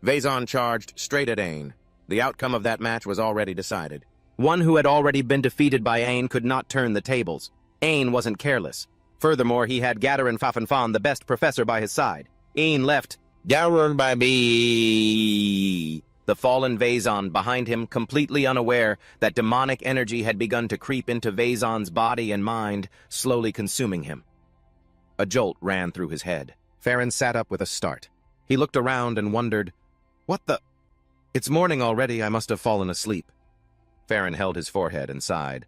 Speaker 1: Vaison charged straight at Ain. The outcome of that match was already decided. One who had already been defeated by Ain could not turn the tables. Ain wasn't careless. Furthermore, he had Gadarin Fafanfan, the best professor, by his side. Ain left Gadarin by me, the fallen Vaison, behind him, completely unaware that demonic energy had begun to creep into Vaison's body and mind, slowly consuming him. A jolt ran through his head. Farron sat up with a start. He looked around and wondered, What the? It's morning already, I must have fallen asleep. Farron held his forehead and sighed.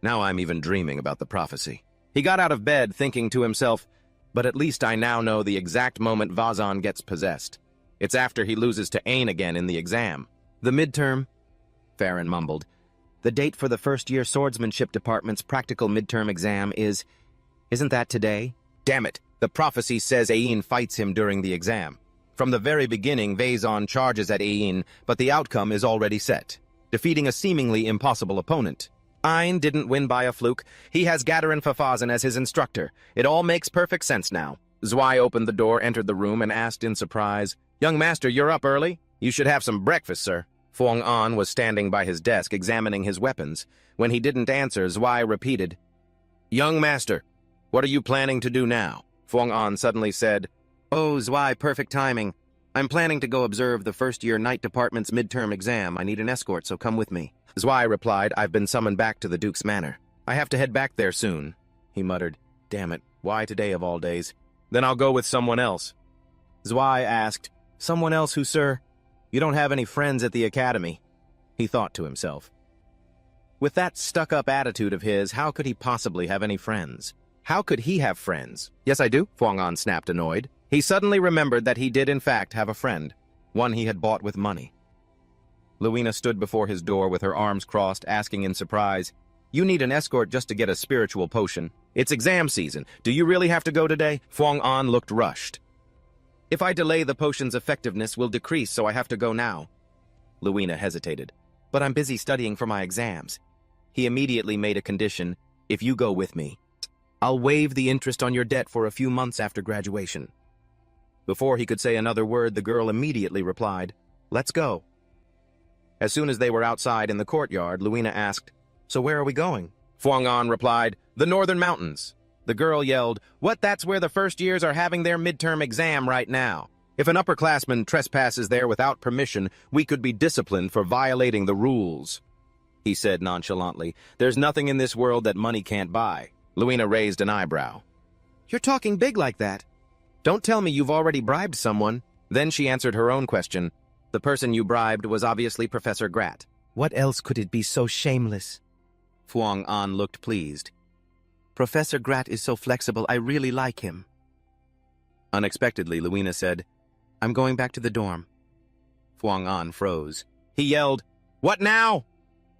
Speaker 1: Now I'm even dreaming about the prophecy. He got out of bed, thinking to himself, but at least I now know the exact moment Vaison gets possessed. It's after he loses to Ain again in the exam. The midterm, Farron mumbled. The date for the first-year swordsmanship department's practical midterm exam isn't that today? Damn it, the prophecy says Ain fights him during the exam. From the very beginning, Vaison charges at Ain, but the outcome is already set, defeating a seemingly impossible opponent. Ain didn't win by a fluke. He has Gadarin Fafazan as his instructor. It all makes perfect sense now. Zwei opened the door, entered the room, and asked in surprise, Young master, you're up early? You should have some breakfast, sir. Fuang An was standing by his desk, examining his weapons. When he didn't answer, Zwei repeated, Young master, what are you planning to do now? Fuang An suddenly said, Oh, Zwei, perfect timing. I'm planning to go observe the first-year night department's midterm exam. I need an escort, so come with me. Zwei replied, I've been summoned back to the Duke's manor. I have to head back there soon. He muttered, damn it, why today of all days? Then I'll go with someone else. Zwei asked, someone else who, sir? You don't have any friends at the academy. He thought to himself. With that stuck-up attitude of his, how could he possibly have any friends? How could he have friends? Yes, I do, Fuang-an snapped, annoyed. He suddenly remembered that he did in fact have a friend, one he had bought with money. Luina stood before his door with her arms crossed, asking in surprise, you need an escort just to get a spiritual potion. It's exam season. Do you really have to go today? Fuang-an looked rushed. If I delay, the potion's effectiveness will decrease, so I have to go now. Luina hesitated. But I'm busy studying for my exams. He immediately made a condition, if you go with me, I'll waive the interest on your debt for a few months after graduation. Before he could say another word, the girl immediately replied, let's go. As soon as they were outside in the courtyard, Luina asked, so where are we going? Fuang-an replied, the Northern Mountains. The girl yelled, what, that's where the first years are having their midterm exam right now. If an upperclassman trespasses there without permission, we could be disciplined for violating the rules. He said nonchalantly, there's nothing in this world that money can't buy. Luina raised an eyebrow. You're talking big like that. Don't tell me you've already bribed someone. Then she answered her own question. The person you bribed was obviously Professor Grat. What else could it be so shameless? Fuang-an looked pleased. Professor Grat is so flexible, I really like him. Unexpectedly, Luina said, I'm going back to the dorm. Fuang-an froze. He yelled, what now?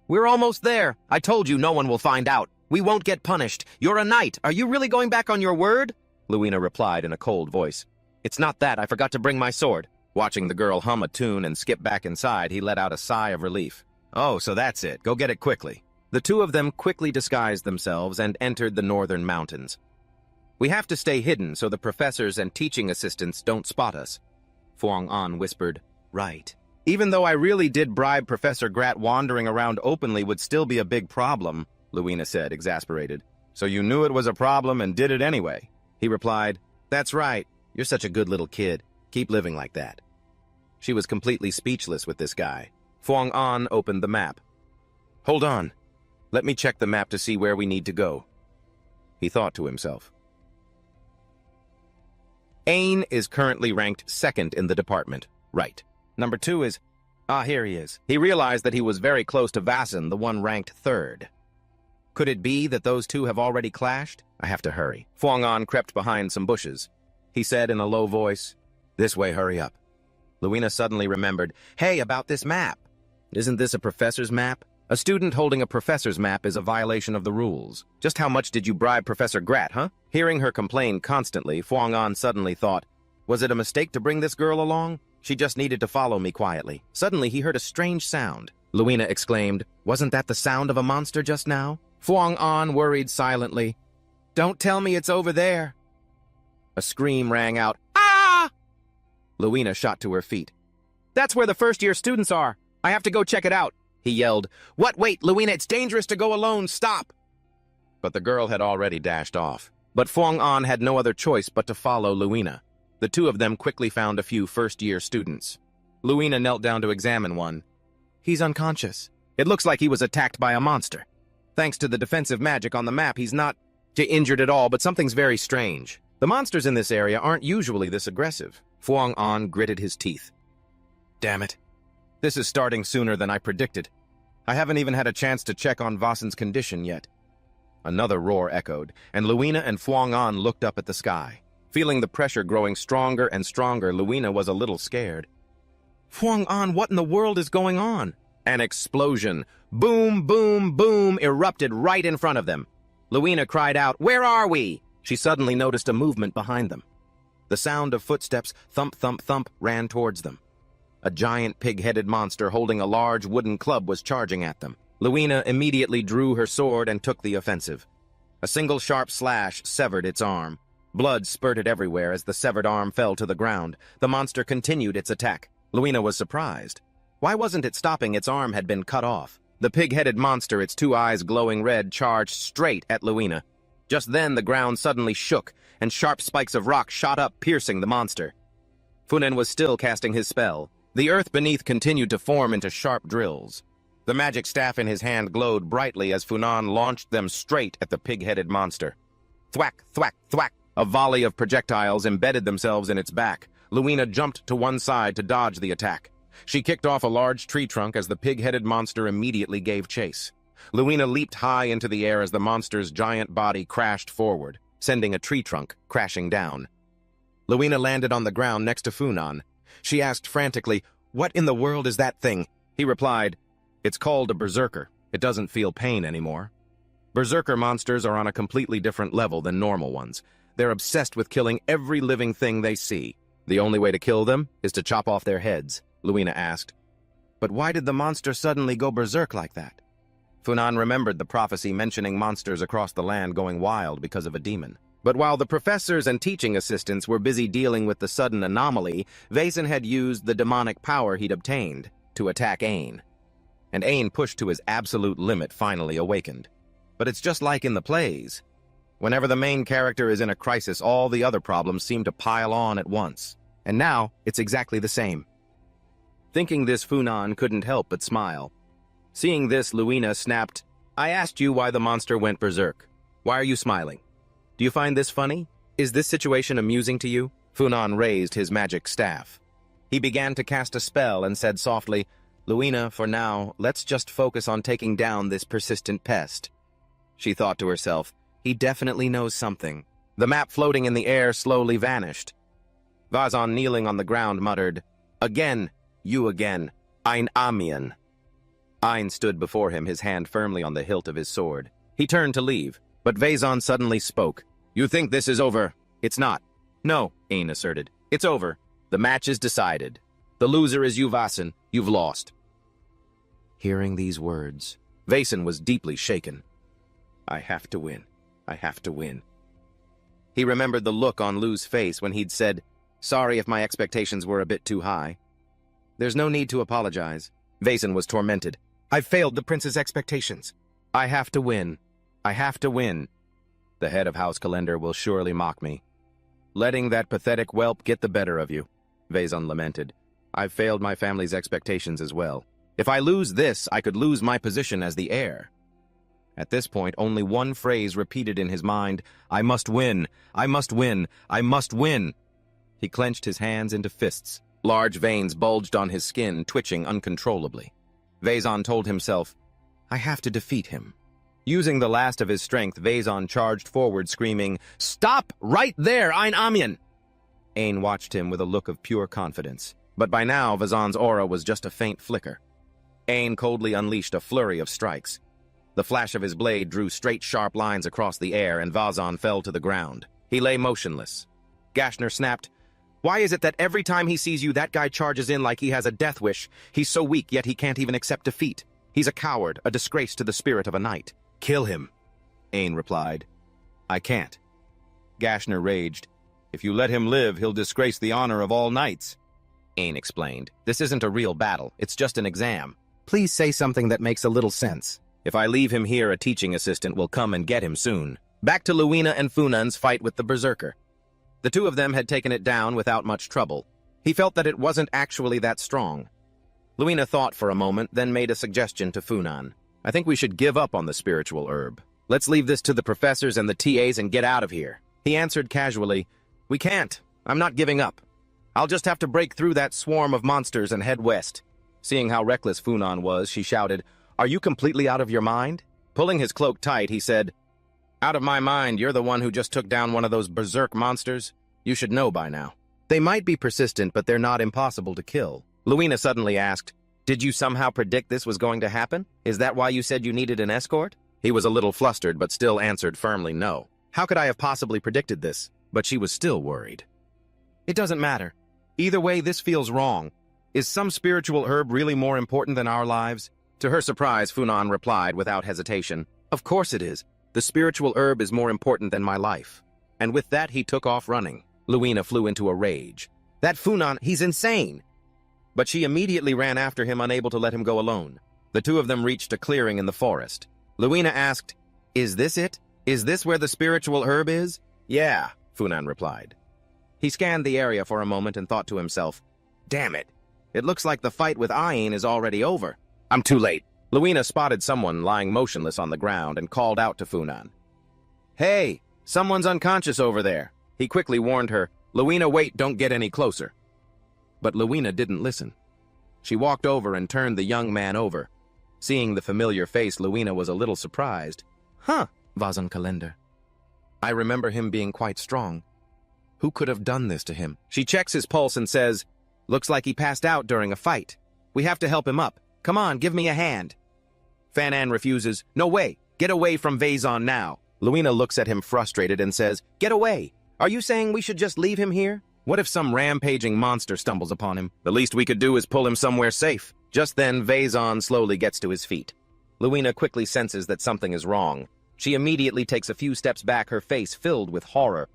Speaker 1: We're almost there. I told you no one will find out. We won't get punished. You're a knight. Are you really going back on your word? Luina replied in a cold voice. It's not that. I forgot to bring my sword. Watching the girl hum a tune and skip back inside, he let out a sigh of relief. Oh, so that's it. Go get it quickly. The two of them quickly disguised themselves and entered the northern mountains. We have to stay hidden so the professors and teaching assistants don't spot us. Fuang-an whispered, right. Even though I really did bribe Professor Grat, wandering around openly would still be a big problem, Luina said, exasperated. So you knew it was a problem and did it anyway. He replied, that's right. You're such a good little kid. Keep living like that. She was completely speechless with this guy. Fuang-an opened the map. Hold on. Let me check the map to see where we need to go. He thought to himself. Ain is currently ranked second in the department. Right. Number 2 is... here he is. He realized that he was very close to Vasan, the one ranked third. Could it be that those two have already clashed? I have to hurry. Fuang-an crept behind some bushes. He said in a low voice, this way, hurry up. Luina suddenly remembered, hey, about this map. Isn't this a professor's map? A student holding a professor's map is a violation of the rules. Just how much did you bribe Professor Grat, huh? Hearing her complain constantly, Fuang-an suddenly thought, was it a mistake to bring this girl along? She just needed to follow me quietly. Suddenly, he heard a strange sound. Luina exclaimed, wasn't that the sound of a monster just now? Fuang-an worried silently, don't tell me it's over there. A scream rang out, ah! Luina shot to her feet. That's where the first-year students are. I have to go check it out. He yelled, what? Wait, Luina, it's dangerous to go alone. Stop! But the girl had already dashed off. But Fuang-an had no other choice but to follow Luina. The two of them quickly found a few first-year students. Luina knelt down to examine one. He's unconscious. It looks like he was attacked by a monster. Thanks to the defensive magic on the map, he's not injured at all, but something's very strange. The monsters in this area aren't usually this aggressive. Fuang-an gritted his teeth. Damn it. This is starting sooner than I predicted. I haven't even had a chance to check on Vasan's condition yet. Another roar echoed, and Luina and Fuang-an looked up at the sky. Feeling the pressure growing stronger and stronger, Luina was a little scared. Fuang-an, what in the world is going on? An explosion, boom, boom, boom, erupted right in front of them. Luina cried out, where are we? She suddenly noticed a movement behind them. The sound of footsteps, thump, thump, thump, ran towards them. A giant pig-headed monster holding a large wooden club was charging at them. Luina immediately drew her sword and took the offensive. A single sharp slash severed its arm. Blood spurted everywhere as the severed arm fell to the ground. The monster continued its attack. Luina was surprised. Why wasn't it stopping? Its arm had been cut off. The pig-headed monster, its two eyes glowing red, charged straight at Luina. Just then the ground suddenly shook, and sharp spikes of rock shot up, piercing the monster. Funan was still casting his spell. The earth beneath continued to form into sharp drills. The magic staff in his hand glowed brightly as Funan launched them straight at the pig-headed monster. Thwack, thwack, thwack! A volley of projectiles embedded themselves in its back. Luina jumped to one side to dodge the attack. She kicked off a large tree trunk as the pig-headed monster immediately gave chase. Luina leaped high into the air as the monster's giant body crashed forward, sending a tree trunk crashing down. Luina landed on the ground next to Funan. She asked frantically, "What in the world is that thing?" He replied, "It's called a berserker. It doesn't feel pain anymore." Berserker monsters are on a completely different level than normal ones. They're obsessed with killing every living thing they see. The only way to kill them is to chop off their heads, Luina asked. But why did the monster suddenly go berserk like that? Funan remembered the prophecy mentioning monsters across the land going wild because of a demon. But while the professors and teaching assistants were busy dealing with the sudden anomaly, Vaesen had used the demonic power he'd obtained to attack Ain. And Ain, pushed to his absolute limit, finally awakened. But it's just like in the plays. Whenever the main character is in a crisis, all the other problems seem to pile on at once. And now, it's exactly the same. Thinking this, Funan couldn't help but smile. Seeing this, Luina snapped, "I asked you why the monster went berserk. Why are you smiling? Do you find this funny? Is this situation amusing to you?" Funan raised his magic staff. He began to cast a spell and said softly, "Luina, for now, let's just focus on taking down this persistent pest." She thought to herself, he definitely knows something. The map floating in the air slowly vanished. Vaesen, kneeling on the ground, muttered, "Again, you again, Ein Amian." Ein stood before him, his hand firmly on the hilt of his sword. He turned to leave, but Vaesen suddenly spoke. "You think this is over? It's not." "No," Ein asserted. "It's over. The match is decided. The loser is you, Vaesen. You've lost." Hearing these words, Vaesen was deeply shaken. "I have to win. I have to win." He remembered the look on Lu's face when he'd said, "Sorry if my expectations were a bit too high." "There's no need to apologize." Vaesen was tormented. "I've failed the prince's expectations. I have to win. I have to win. The head of House Calendar will surely mock me. Letting that pathetic whelp get the better of you," Vaesen lamented. "I've failed my family's expectations as well. If I lose this, I could lose my position as the heir." At this point, only one phrase repeated in his mind: "I must win. I must win. I must win." He clenched his hands into fists. Large veins bulged on his skin, twitching uncontrollably. Vaesen told himself, "I have to defeat him." Using the last of his strength, Vaesen charged forward, screaming, "Stop right there, Ein Amian!" Ain watched him with a look of pure confidence. But by now, Vazen's aura was just a faint flicker. Ain coldly unleashed a flurry of strikes. The flash of his blade drew straight, sharp lines across the air, and Vaesen fell to the ground. He lay motionless. Gashner snapped, "Why is it that every time he sees you, that guy charges in like he has a death wish? He's so weak, yet he can't even accept defeat. He's a coward, a disgrace to the spirit of a knight." "Kill him," Ain replied. "I can't." Gashner raged. "If you let him live, he'll disgrace the honor of all knights." Ain explained, "This isn't a real battle. It's just an exam. Please say something that makes a little sense. If I leave him here, a teaching assistant will come and get him soon." Back to Luina and Funan's fight with the berserker. The two of them had taken it down without much trouble. He felt that it wasn't actually that strong. Luina thought for a moment, then made a suggestion to Funan. "I think we should give up on the spiritual herb. Let's leave this to the professors and the TAs and get out of here." He answered casually, "We can't. I'm not giving up. I'll just have to break through that swarm of monsters and head west." Seeing how reckless Funan was, she shouted, "Are you completely out of your mind?" Pulling his cloak tight, he said, "Out of my mind, you're the one who just took down one of those berserk monsters. You should know by now. They might be persistent, but they're not impossible to kill." Luina suddenly asked, "Did you somehow predict this was going to happen? Is that why you said you needed an escort?" He was a little flustered, but still answered firmly no. How could I have possibly predicted this? But she was still worried. "It doesn't matter. Either way, this feels wrong. Is some spiritual herb really more important than our lives?" To her surprise, Funan replied without hesitation, "Of course it is. The spiritual herb is more important than my life." And with that, he took off running. Luina flew into a rage. "That Funan, he's insane!" But she immediately ran after him, unable to let him go alone. The two of them reached a clearing in the forest. Luina asked, "Is this it? Is this where the spiritual herb is?" "Yeah," Funan replied. He scanned the area for a moment and thought to himself, damn it. It looks like the fight with Ain is already over. I'm too late. Luina spotted someone lying motionless on the ground and called out to Funan. Hey, someone's unconscious over there. He quickly warned her, Luina, wait, don't get any closer. But Luina didn't listen. She walked over and turned the young man over. Seeing the familiar face, Luina was a little surprised. Huh, Vazon Calendar. I remember him being quite strong. Who could have done this to him? She checks his pulse and says, looks like he passed out during a fight. We have to help him up. Come on, give me a hand. Fanan refuses. No way. Get away from Vazon now. Luina looks at him frustrated and says, get away. Are you saying we should just leave him here? What if some rampaging monster stumbles upon him? The least we could do is pull him somewhere safe. Just then, Vazon slowly gets to his feet. Luina quickly senses that something is wrong. She immediately takes a few steps back, her face filled with horror.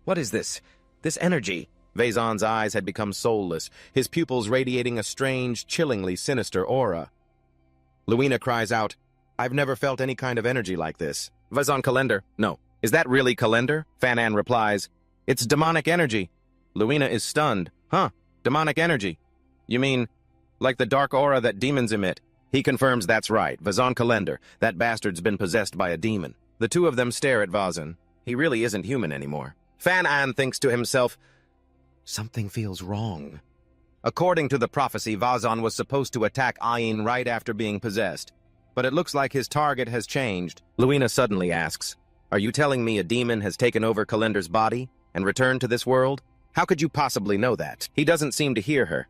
Speaker 1: What is this? This energy? Vazon's eyes had become soulless, his pupils radiating a strange, chillingly sinister aura. Luina cries out, I've never felt any kind of energy like this. Vazon Calendar. No. Is that really Calendar? Fanan replies, it's demonic energy. Luina is stunned. Huh, demonic energy. You mean, like the dark aura that demons emit? He confirms that's right, Vazon Calendar. That bastard's been possessed by a demon. The two of them stare at Vazon. He really isn't human anymore. Fanan thinks to himself, something feels wrong. According to the prophecy, Vazon was supposed to attack Ain right after being possessed. But it looks like his target has changed. Luina suddenly asks, are you telling me a demon has taken over Calendar's body and returned to this world? How could you possibly know that? He doesn't seem to hear her.